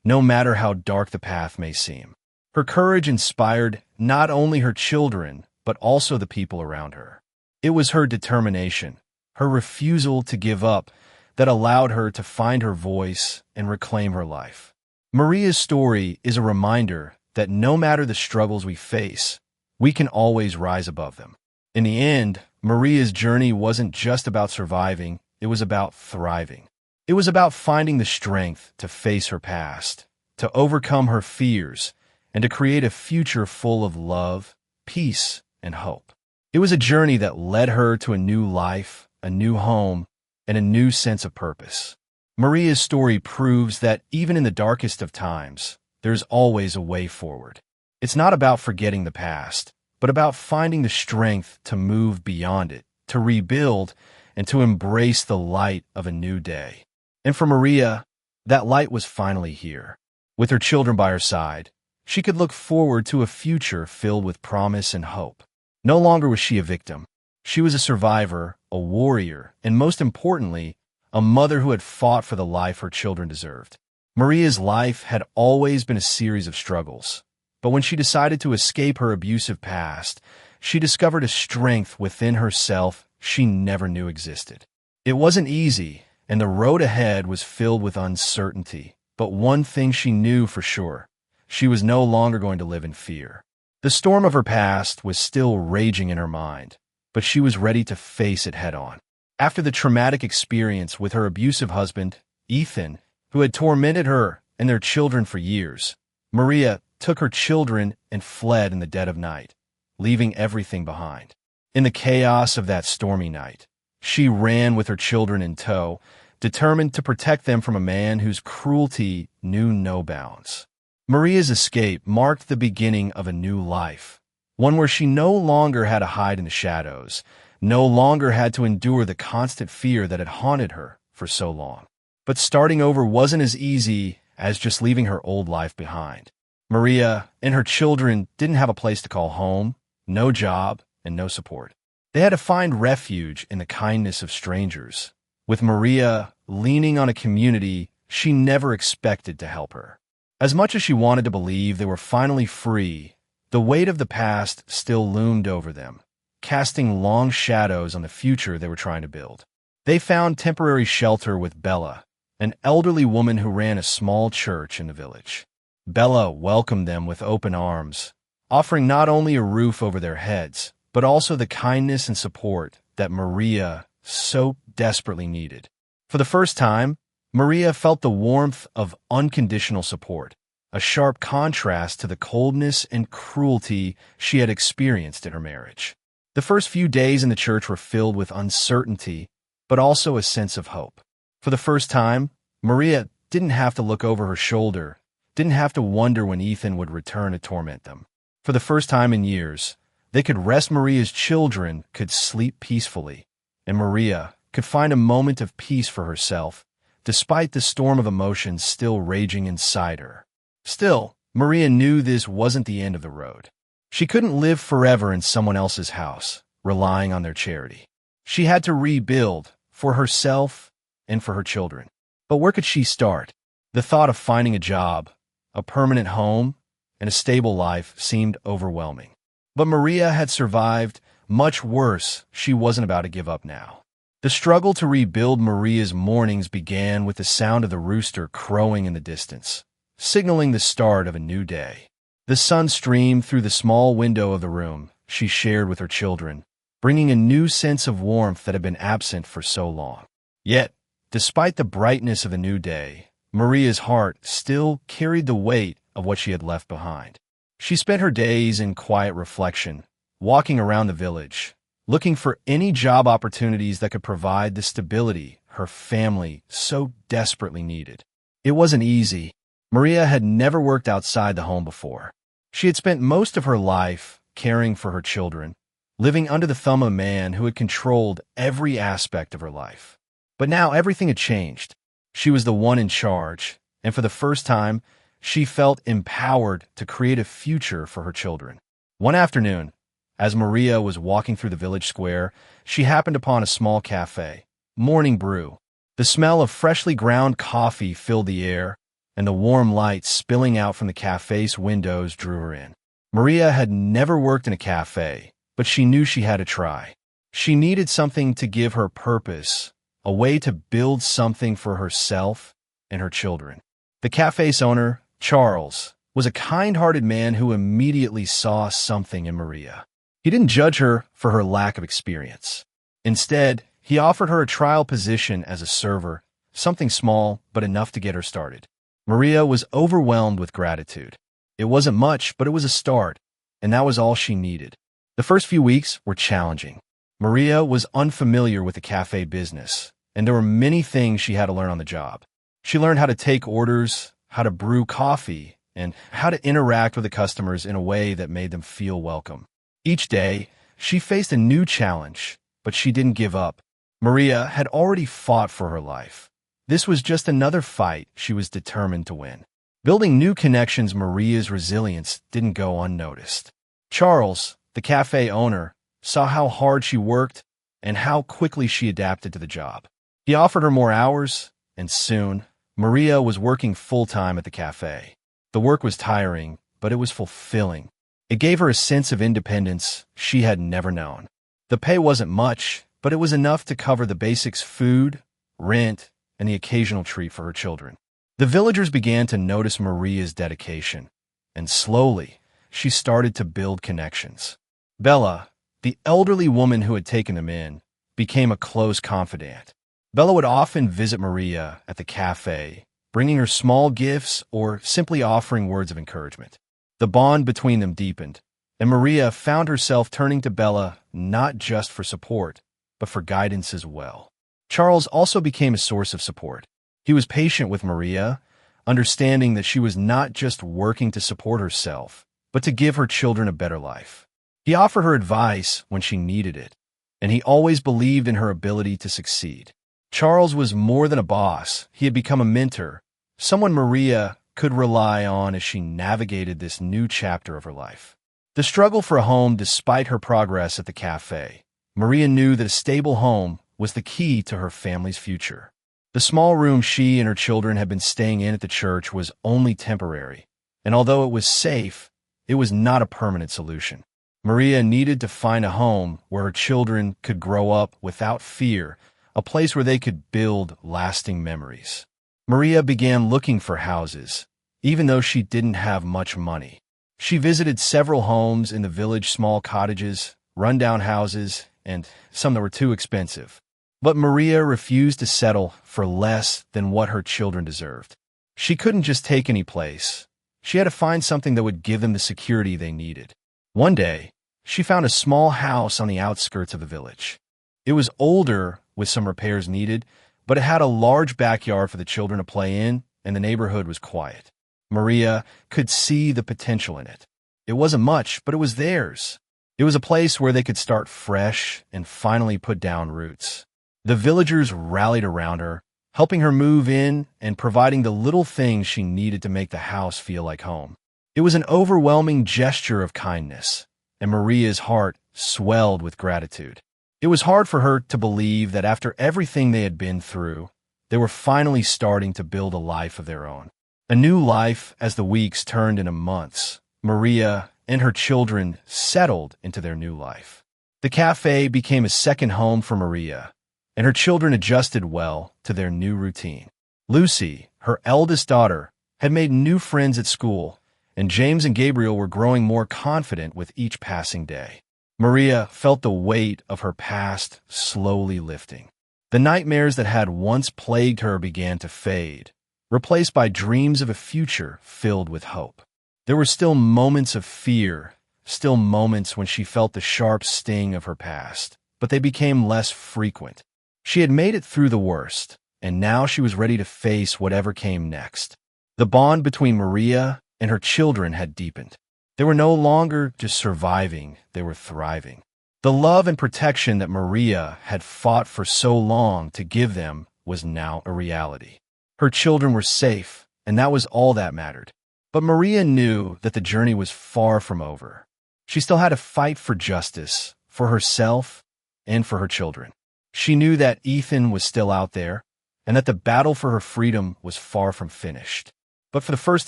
no matter how dark the path may seem. Her courage inspired not only her children, but also the people around her. It was her determination, her refusal to give up, that allowed her to find her voice and reclaim her life. Maria's story is a reminder that no matter the struggles we face, we can always rise above them. In the end, Maria's journey wasn't just about surviving, it was about thriving. It was about finding the strength to face her past, to overcome her fears, and to create a future full of love, peace, and hope. It was a journey that led her to a new life, a new home, and a new sense of purpose. Maria's story proves that even in the darkest of times, there's always a way forward. It's not about forgetting the past, but about finding the strength to move beyond it, to rebuild, and to embrace the light of a new day. And for Maria, that light was finally here. With her children by her side, she could look forward to a future filled with promise and hope. No longer was she a victim. She was a survivor, a warrior, and most importantly, a mother who had fought for the life her children deserved. Maria's life had always been a series of struggles, but when she decided to escape her abusive past, she discovered a strength within herself she never knew existed. It wasn't easy, and the road ahead was filled with uncertainty, but one thing she knew for sure: she was no longer going to live in fear. The storm of her past was still raging in her mind, but she was ready to face it head-on. After the traumatic experience with her abusive husband, Ethan, who had tormented her and their children for years, Maria took her children and fled in the dead of night, leaving everything behind. In the chaos of that stormy night, she ran with her children in tow, determined to protect them from a man whose cruelty knew no bounds. Maria's escape marked the beginning of a new life, one where she no longer had to hide in the shadows, no longer had to endure the constant fear that had haunted her for so long. But starting over wasn't as easy as just leaving her old life behind. Maria and her children didn't have a place to call home, no job, and no support. They had to find refuge in the kindness of strangers, with Maria leaning on a community she never expected to help her. As much as she wanted to believe they were finally free, the weight of the past still loomed over them, casting long shadows on the future they were trying to build. They found temporary shelter with Bella, an elderly woman who ran a small church in the village. Bella welcomed them with open arms, offering not only a roof over their heads, but also the kindness and support that Maria so desperately needed. For the first time, Maria felt the warmth of unconditional support, a sharp contrast to the coldness and cruelty she had experienced in her marriage. The first few days in the church were filled with uncertainty, but also a sense of hope. For the first time, Maria didn't have to look over her shoulder, didn't have to wonder when Ethan would return to torment them. For the first time in years, they could rest. Maria's children could sleep peacefully, and Maria could find a moment of peace for herself, despite the storm of emotions still raging inside her. Still, Maria knew this wasn't the end of the road. She couldn't live forever in someone else's house, relying on their charity. She had to rebuild for herself and for her children. But where could she start? The thought of finding a job, a permanent home, and a stable life seemed overwhelming. But Maria had survived much worse. She wasn't about to give up now. The struggle to rebuild. Maria's mornings began with the sound of the rooster crowing in the distance, signaling the start of a new day. The sun streamed through the small window of the room she shared with her children, bringing a new sense of warmth that had been absent for so long. Yet, despite the brightness of a new day, Maria's heart still carried the weight of what she had left behind. She spent her days in quiet reflection, walking around the village, looking for any job opportunities that could provide the stability her family so desperately needed. It wasn't easy. Maria had never worked outside the home before. She had spent most of her life caring for her children, living under the thumb of a man who had controlled every aspect of her life. But now everything had changed. She was the one in charge, and for the first time, she felt empowered to create a future for her children. One afternoon, as Maria was walking through the village square, she happened upon a small cafe, Morning Brew. The smell of freshly ground coffee filled the air, and the warm light spilling out from the cafe's windows drew her in. Maria had never worked in a cafe, but she knew she had to try. She needed something to give her purpose, a way to build something for herself and her children. The cafe's owner, Charles, was a kind-hearted man who immediately saw something in Maria. He didn't judge her for her lack of experience. Instead, He offered her a trial position as a server, something small but enough to get her started. Maria was overwhelmed with gratitude. It wasn't much, but it was a start, and that was all she needed. The first few weeks were challenging. Maria was unfamiliar with the cafe business, and there were many things she had to learn on the job. She learned how to take orders, how to brew coffee, and how to interact with the customers in a way that made them feel welcome. Each day, she faced a new challenge, but she didn't give up. Maria had already fought for her life. This was just another fight she was determined to win. Building new connections, Maria's resilience didn't go unnoticed. Charles, the cafe owner, saw how hard she worked and how quickly she adapted to the job. He offered her more hours, and soon, Maria was working full-time at the cafe. The work was tiring, but it was fulfilling. It gave her a sense of independence she had never known. The pay wasn't much, but it was enough to cover the basics: food, rent, and the occasional treat for her children. The villagers began to notice Maria's dedication, and slowly, she started to build connections. Bella, the elderly woman who had taken them in, became a close confidant. Bella would often visit Maria at the cafe, bringing her small gifts or simply offering words of encouragement. The bond between them deepened, and Maria found herself turning to Bella not just for support, but for guidance as well. Charles also became a source of support. He was patient with Maria, understanding that she was not just working to support herself, but to give her children a better life. He offered her advice when she needed it, and he always believed in her ability to succeed. Charles was more than a boss. He had become a mentor, someone Maria could rely on as she navigated this new chapter of her life. The struggle for a home despite her progress at the cafe. Maria knew that a stable home was the key to her family's future. The small room she and her children had been staying in at the church was only temporary, and although it was safe, it was not a permanent solution. Maria needed to find a home where her children could grow up without fear, a place where they could build lasting memories. Maria began looking for houses, even though she didn't have much money. She visited several homes in the village, small cottages, rundown houses, and some that were too expensive. But Maria refused to settle for less than what her children deserved. She couldn't just take any place. She had to find something that would give them the security they needed. One day, she found a small house on the outskirts of the village. It was older, with some repairs needed, but it had a large backyard for the children to play in, and the neighborhood was quiet. Maria could see the potential in it. It wasn't much, but it was theirs. It was a place where they could start fresh and finally put down roots. The villagers rallied around her, helping her move in and providing the little things she needed to make the house feel like home. It was an overwhelming gesture of kindness, and Maria's heart swelled with gratitude. It was hard for her to believe that after everything they had been through, they were finally starting to build a life of their own. A new life as the weeks turned into months. Maria and her children settled into their new life. The cafe became a second home for Maria, and her children adjusted well to their new routine. Lucy, her eldest daughter, had made new friends at school, and James and Gabriel were growing more confident with each passing day. Maria felt the weight of her past slowly lifting. The nightmares that had once plagued her began to fade, replaced by dreams of a future filled with hope. There were still moments of fear, still moments when she felt the sharp sting of her past, but they became less frequent. She had made it through the worst, and now she was ready to face whatever came next. The bond between Maria and her children had deepened. They were no longer just surviving, they were thriving. The love and protection that Maria had fought for so long to give them was now a reality. Her children were safe, and that was all that mattered. But Maria knew that the journey was far from over. She still had to fight for justice, for herself, and for her children. She knew that Ethan was still out there, and that the battle for her freedom was far from finished. But for the first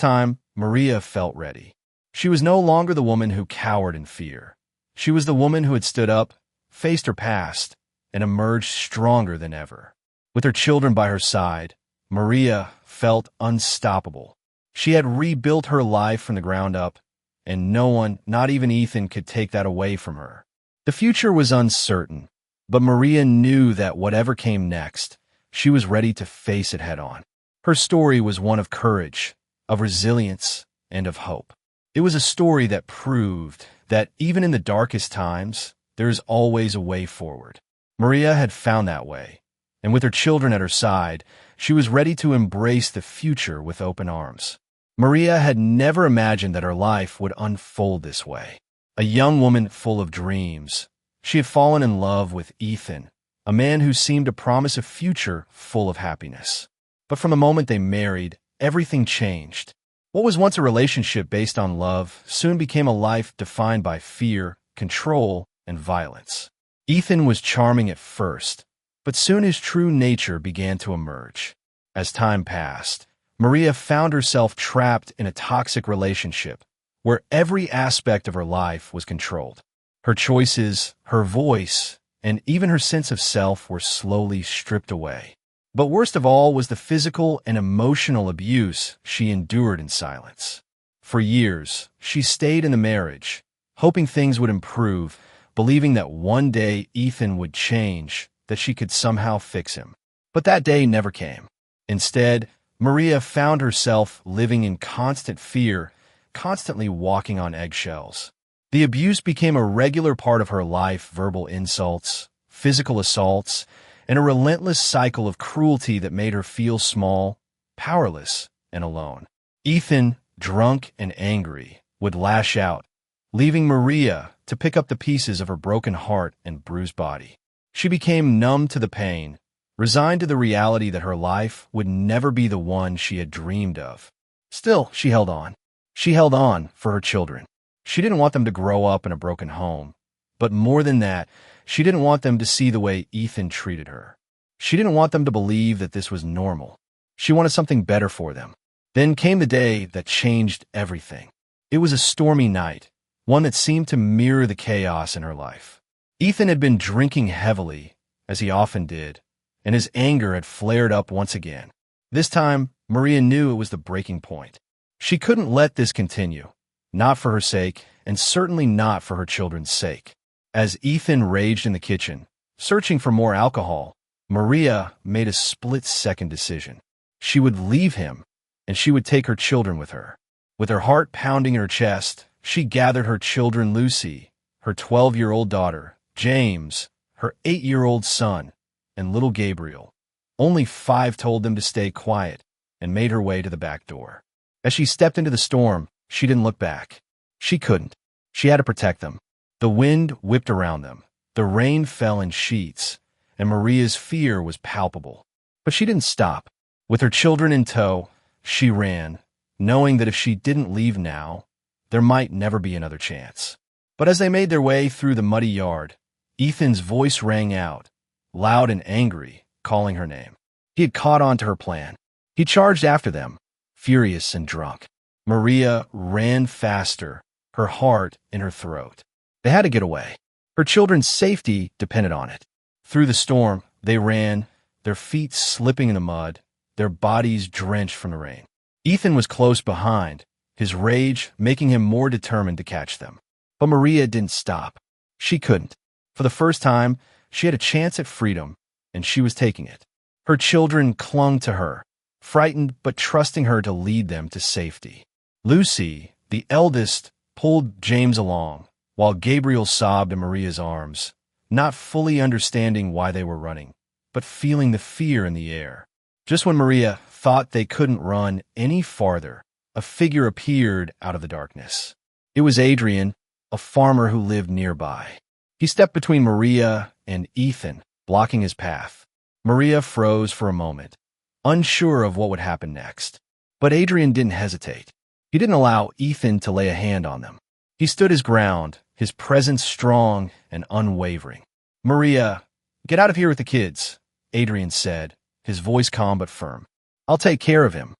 time, Maria felt ready. She was no longer the woman who cowered in fear. She was the woman who had stood up, faced her past, and emerged stronger than ever. With her children by her side, Maria felt unstoppable. She had rebuilt her life from the ground up, and no one, not even Ethan, could take that away from her. The future was uncertain, But Maria knew that whatever came next, she was ready to face it head on. Her story was one of courage, of resilience, and of hope. It was a story that proved that even in the darkest times, there is always a way forward. Maria had found that way, and with her children at her side, she was ready to embrace the future with open arms. Maria had never imagined that her life would unfold this way. A young woman full of dreams, she had fallen in love with Ethan, a man who seemed to promise a future full of happiness. But from the moment they married, everything changed. What was once a relationship based on love soon became a life defined by fear, control, and violence. Ethan was charming at first, but soon his true nature began to emerge. As time passed, Maria found herself trapped in a toxic relationship where every aspect of her life was controlled. Her choices, her voice, and even her sense of self were slowly stripped away. But worst of all was the physical and emotional abuse she endured in silence. For years, she stayed in the marriage, hoping things would improve, believing that one day Ethan would change, that she could somehow fix him. But that day never came. Instead, Maria found herself living in constant fear, constantly walking on eggshells. The abuse became a regular part of her life: verbal insults, physical assaults, and a relentless cycle of cruelty that made her feel small, powerless, and alone. Ethan, drunk and angry, would lash out, leaving Maria to pick up the pieces of her broken heart and bruised body. She became numb to the pain, resigned to the reality that her life would never be the one she had dreamed of. Still, she held on. She held on for her children. She didn't want them to grow up in a broken home. But more than that, she didn't want them to see the way Ethan treated her. She didn't want them to believe that this was normal. She wanted something better for them. Then came the day that changed everything. It was a stormy night, one that seemed to mirror the chaos in her life. Ethan had been drinking heavily, as he often did, and his anger had flared up once again. This time, Maria knew it was the breaking point. She couldn't let this continue, not for her sake, and certainly not for her children's sake. As Ethan raged in the kitchen, searching for more alcohol, Maria made a split-second decision. She would leave him, and she would take her children with her. With her heart pounding in her chest, she gathered her children: Lucy, her 12-year-old daughter, James, her 8-year-old son, and little Gabriel. Only 5 told them to stay quiet, and made her way to the back door. As she stepped into the storm, she didn't look back. She couldn't. She had to protect them. The wind whipped around them. The rain fell in sheets, and Maria's fear was palpable. But she didn't stop. With her children in tow, she ran, knowing that if she didn't leave now, there might never be another chance. But as they made their way through the muddy yard, Ethan's voice rang out, loud and angry, calling her name. He had caught on to her plan. He charged after them, furious and drunk. Maria ran faster, her heart in her throat. They had to get away. Her children's safety depended on it. Through the storm, they ran, their feet slipping in the mud, their bodies drenched from the rain. Ethan was close behind, his rage making him more determined to catch them. But Maria didn't stop. She couldn't. For the first time, she had a chance at freedom, and she was taking it. Her children clung to her, frightened but trusting her to lead them to safety. Lucy, the eldest, pulled James along, while Gabriel sobbed in Maria's arms, not fully understanding why they were running, but feeling the fear in the air. Just when Maria thought they couldn't run any farther, a figure appeared out of the darkness. It was Adrian, a farmer who lived nearby. He stepped between Maria and Ethan, blocking his path. Maria froze for a moment, unsure of what would happen next. But Adrian didn't hesitate. He didn't allow Ethan to lay a hand on them. He stood his ground, his presence strong and unwavering. "Maria, get out of here with the kids," Adrian said, his voice calm but firm. "I'll take care of him."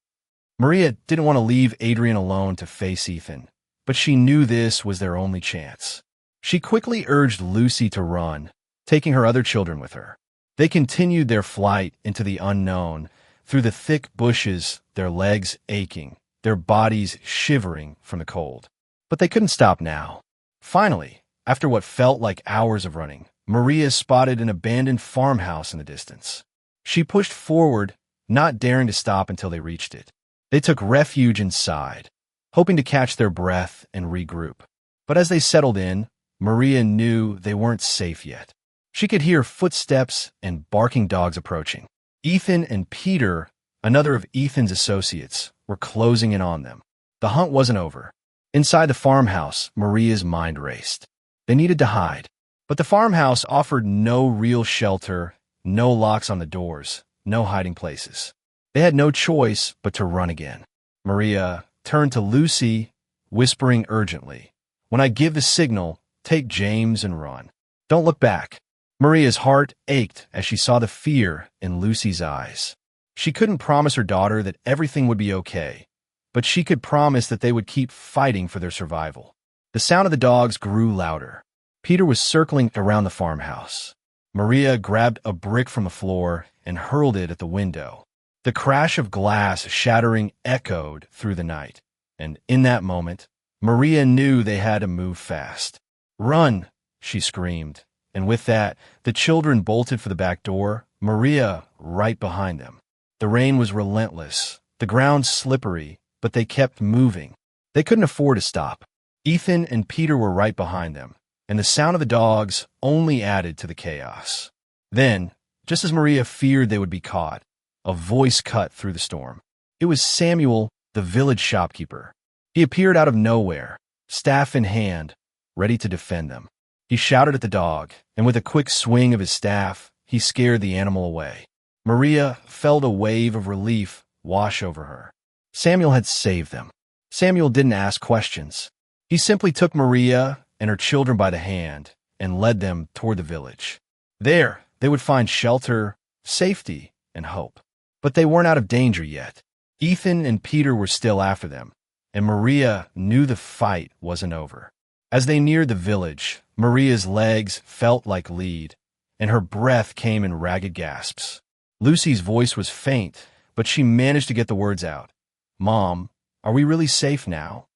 Maria didn't want to leave Adrian alone to face Ethan, but she knew this was their only chance. She quickly urged Lucy to run, taking her other children with her. They continued their flight into the unknown, through the thick bushes, their legs aching, their bodies shivering from the cold. But they couldn't stop now. Finally, after what felt like hours of running, Maria spotted an abandoned farmhouse in the distance. She pushed forward, not daring to stop until they reached it. They took refuge inside, hoping to catch their breath and regroup. But as they settled in, Maria knew they weren't safe yet. She could hear footsteps and barking dogs approaching. Ethan and Peter, another of Ethan's associates, were closing in on them. The hunt wasn't over. Inside the farmhouse, Maria's mind raced. They needed to hide. But the farmhouse offered no real shelter, no locks on the doors, no hiding places. They had no choice but to run again. Maria turned to Lucy, whispering urgently, "When I give the signal, take James and run. Don't look back." Maria's heart ached as she saw the fear in Lucy's eyes. She couldn't promise her daughter that everything would be okay, but she could promise that they would keep fighting for their survival. The sound of the dogs grew louder. Peter was circling around the farmhouse. Maria grabbed a brick from the floor and hurled it at the window. The crash of glass shattering echoed through the night, and in that moment, Maria knew they had to move fast. "Run!" she screamed, and with that, the children bolted for the back door, Maria right behind them. The rain was relentless, the ground slippery, but they kept moving. They couldn't afford to stop. Ethan and Peter were right behind them, and the sound of the dogs only added to the chaos. Then, just as Maria feared they would be caught, a voice cut through the storm. It was Samuel, the village shopkeeper. He appeared out of nowhere, staff in hand, ready to defend them. He shouted at the dog, and with a quick swing of his staff, he scared the animal away. Maria felt a wave of relief wash over her. Samuel had saved them. Samuel didn't ask questions. He simply took Maria and her children by the hand and led them toward the village. There, they would find shelter, safety, and hope. But they weren't out of danger yet. Ethan and Peter were still after them, and Maria knew the fight wasn't over. As they neared the village, Maria's legs felt like lead, and her breath came in ragged gasps. Lucy's voice was faint, but she managed to get the words out. "Mom, are we really safe now?"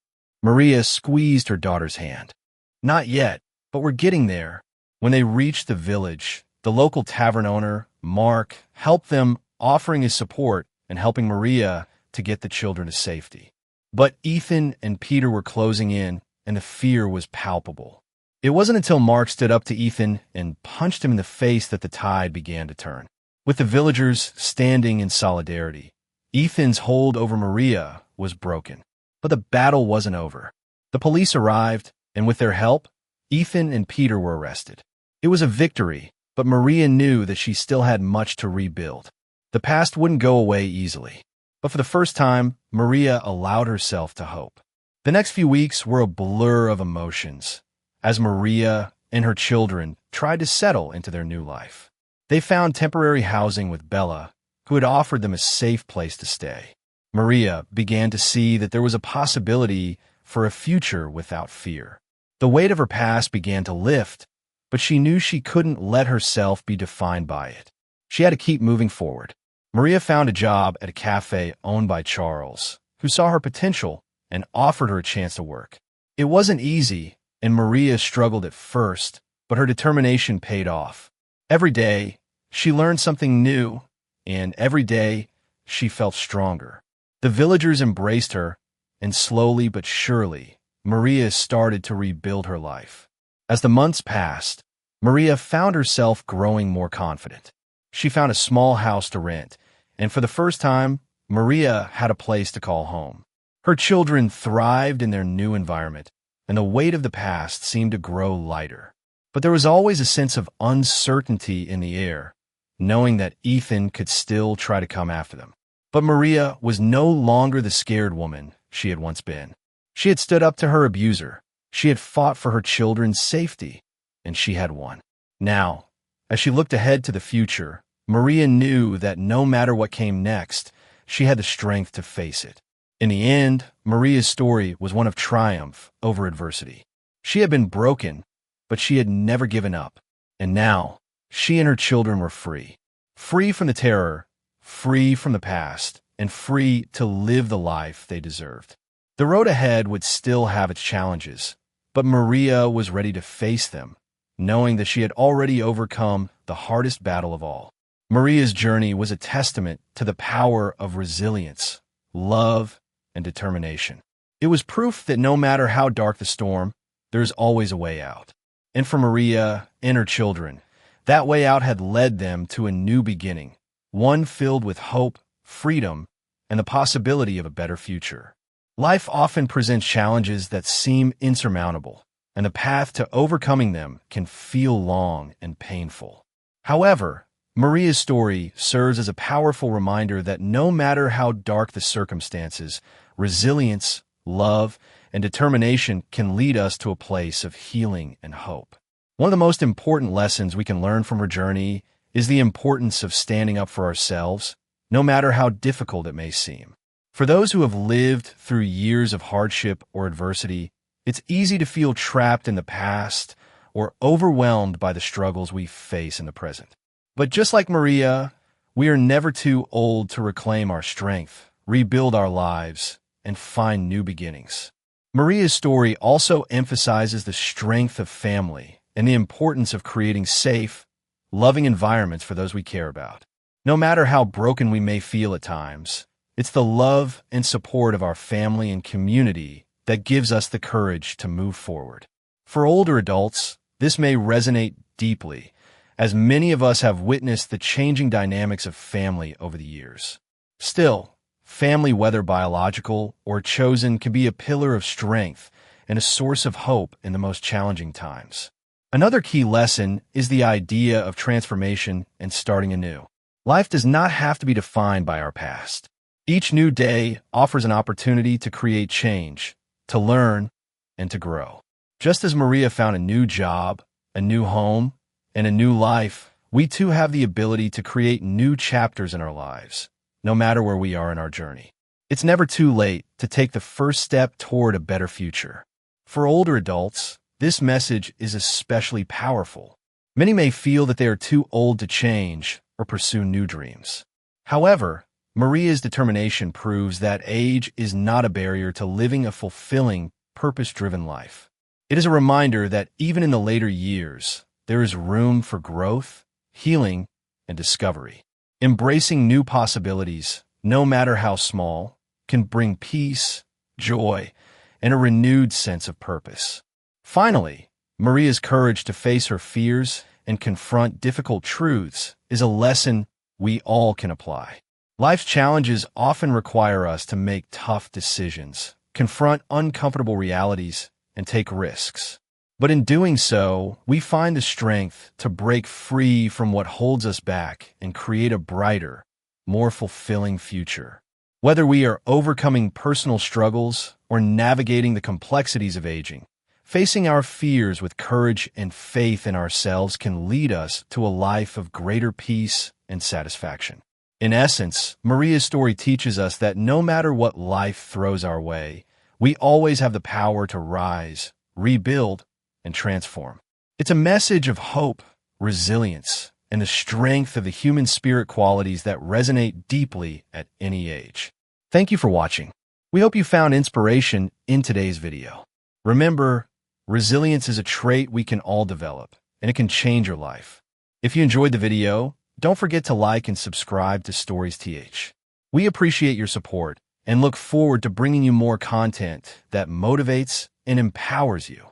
Maria squeezed her daughter's hand. "Not yet, but we're getting there." When they reached the village, the local tavern owner, Mark, helped them, offering his support and helping Maria to get the children to safety. But Ethan and Peter were closing in, and the fear was palpable. It wasn't until Mark stood up to Ethan and punched him in the face that the tide began to turn. With the villagers standing in solidarity, Ethan's hold over Maria was broken. But the battle wasn't over. The police arrived, and with their help, Ethan and Peter were arrested. It was a victory, but Maria knew that she still had much to rebuild. The past wouldn't go away easily. But for the first time, Maria allowed herself to hope. The next few weeks were a blur of emotions, as Maria and her children tried to settle into their new life. They found temporary housing with Bella, who had offered them a safe place to stay. Maria began to see that there was a possibility for a future without fear. The weight of her past began to lift, but she knew she couldn't let herself be defined by it. She had to keep moving forward. Maria found a job at a cafe owned by Charles, who saw her potential and offered her a chance to work. It wasn't easy, and Maria struggled at first, but her determination paid off. Every day, she learned something new, and every day, she felt stronger. The villagers embraced her, and slowly but surely, Maria started to rebuild her life. As the months passed, Maria found herself growing more confident. She found a small house to rent, and for the first time, Maria had a place to call home. Her children thrived in their new environment, and the weight of the past seemed to grow lighter. But there was always a sense of uncertainty in the air, knowing that Ethan could still try to come after them. But Maria was no longer the scared woman she had once been. She had stood up to her abuser. She had fought for her children's safety, and she had won. Now, as she looked ahead to the future, Maria knew that no matter what came next, she had the strength to face it. In the end, Maria's story was one of triumph over adversity. She had been broken, but she had never given up. And now, she and her children were free. Free from the terror, free from the past, and free to live the life they deserved. The road ahead would still have its challenges, but Maria was ready to face them, knowing that she had already overcome the hardest battle of all. Maria's journey was a testament to the power of resilience, love, and determination. It was proof that no matter how dark the storm, there's always a way out. And for Maria and her children, that way out had led them to a new beginning, one filled with hope, freedom, and the possibility of a better future. Life often presents challenges that seem insurmountable, and the path to overcoming them can feel long and painful. However, Maria's story serves as a powerful reminder that no matter how dark the circumstances, resilience, love, and determination can lead us to a place of healing and hope. One of the most important lessons we can learn from her journey is the importance of standing up for ourselves, no matter how difficult it may seem. For those who have lived through years of hardship or adversity, it's easy to feel trapped in the past or overwhelmed by the struggles we face in the present. But just like Maria, we are never too old to reclaim our strength, rebuild our lives, and find new beginnings. Maria's story also emphasizes the strength of family and the importance of creating safe, loving environments for those we care about. No matter how broken we may feel at times, it's the love and support of our family and community that gives us the courage to move forward. For older adults, this may resonate deeply, as many of us have witnessed the changing dynamics of family over the years. Still, family, whether biological or chosen, can be a pillar of strength and a source of hope in the most challenging times. Another key lesson is the idea of transformation and starting anew. Life does not have to be defined by our past. Each new day offers an opportunity to create change, to learn, and to grow. Just as Maria found a new job, a new home, and a new life, we too have the ability to create new chapters in our lives, no matter where we are in our journey. It's never too late to take the first step toward a better future. For older adults, this message is especially powerful. Many may feel that they are too old to change or pursue new dreams. However, Maria's determination proves that age is not a barrier to living a fulfilling, purpose-driven life. It is a reminder that even in the later years, there is room for growth, healing, and discovery. Embracing new possibilities, no matter how small, can bring peace, joy, and a renewed sense of purpose. Finally, Maria's courage to face her fears and confront difficult truths is a lesson we all can apply. Life's challenges often require us to make tough decisions, confront uncomfortable realities, and take risks. But in doing so, we find the strength to break free from what holds us back and create a brighter, more fulfilling future. Whether we are overcoming personal struggles or navigating the complexities of aging, facing our fears with courage and faith in ourselves can lead us to a life of greater peace and satisfaction. In essence, Maria's story teaches us that no matter what life throws our way, we always have the power to rise, rebuild, and transform. It's a message of hope, resilience, and the strength of the human spirit, qualities that resonate deeply at any age. Thank you for watching. We hope you found inspiration in today's video. Remember, resilience is a trait we can all develop, and it can change your life. If you enjoyed the video, don't forget to like and subscribe to Stories TH. We appreciate your support and look forward to bringing you more content that motivates and empowers you.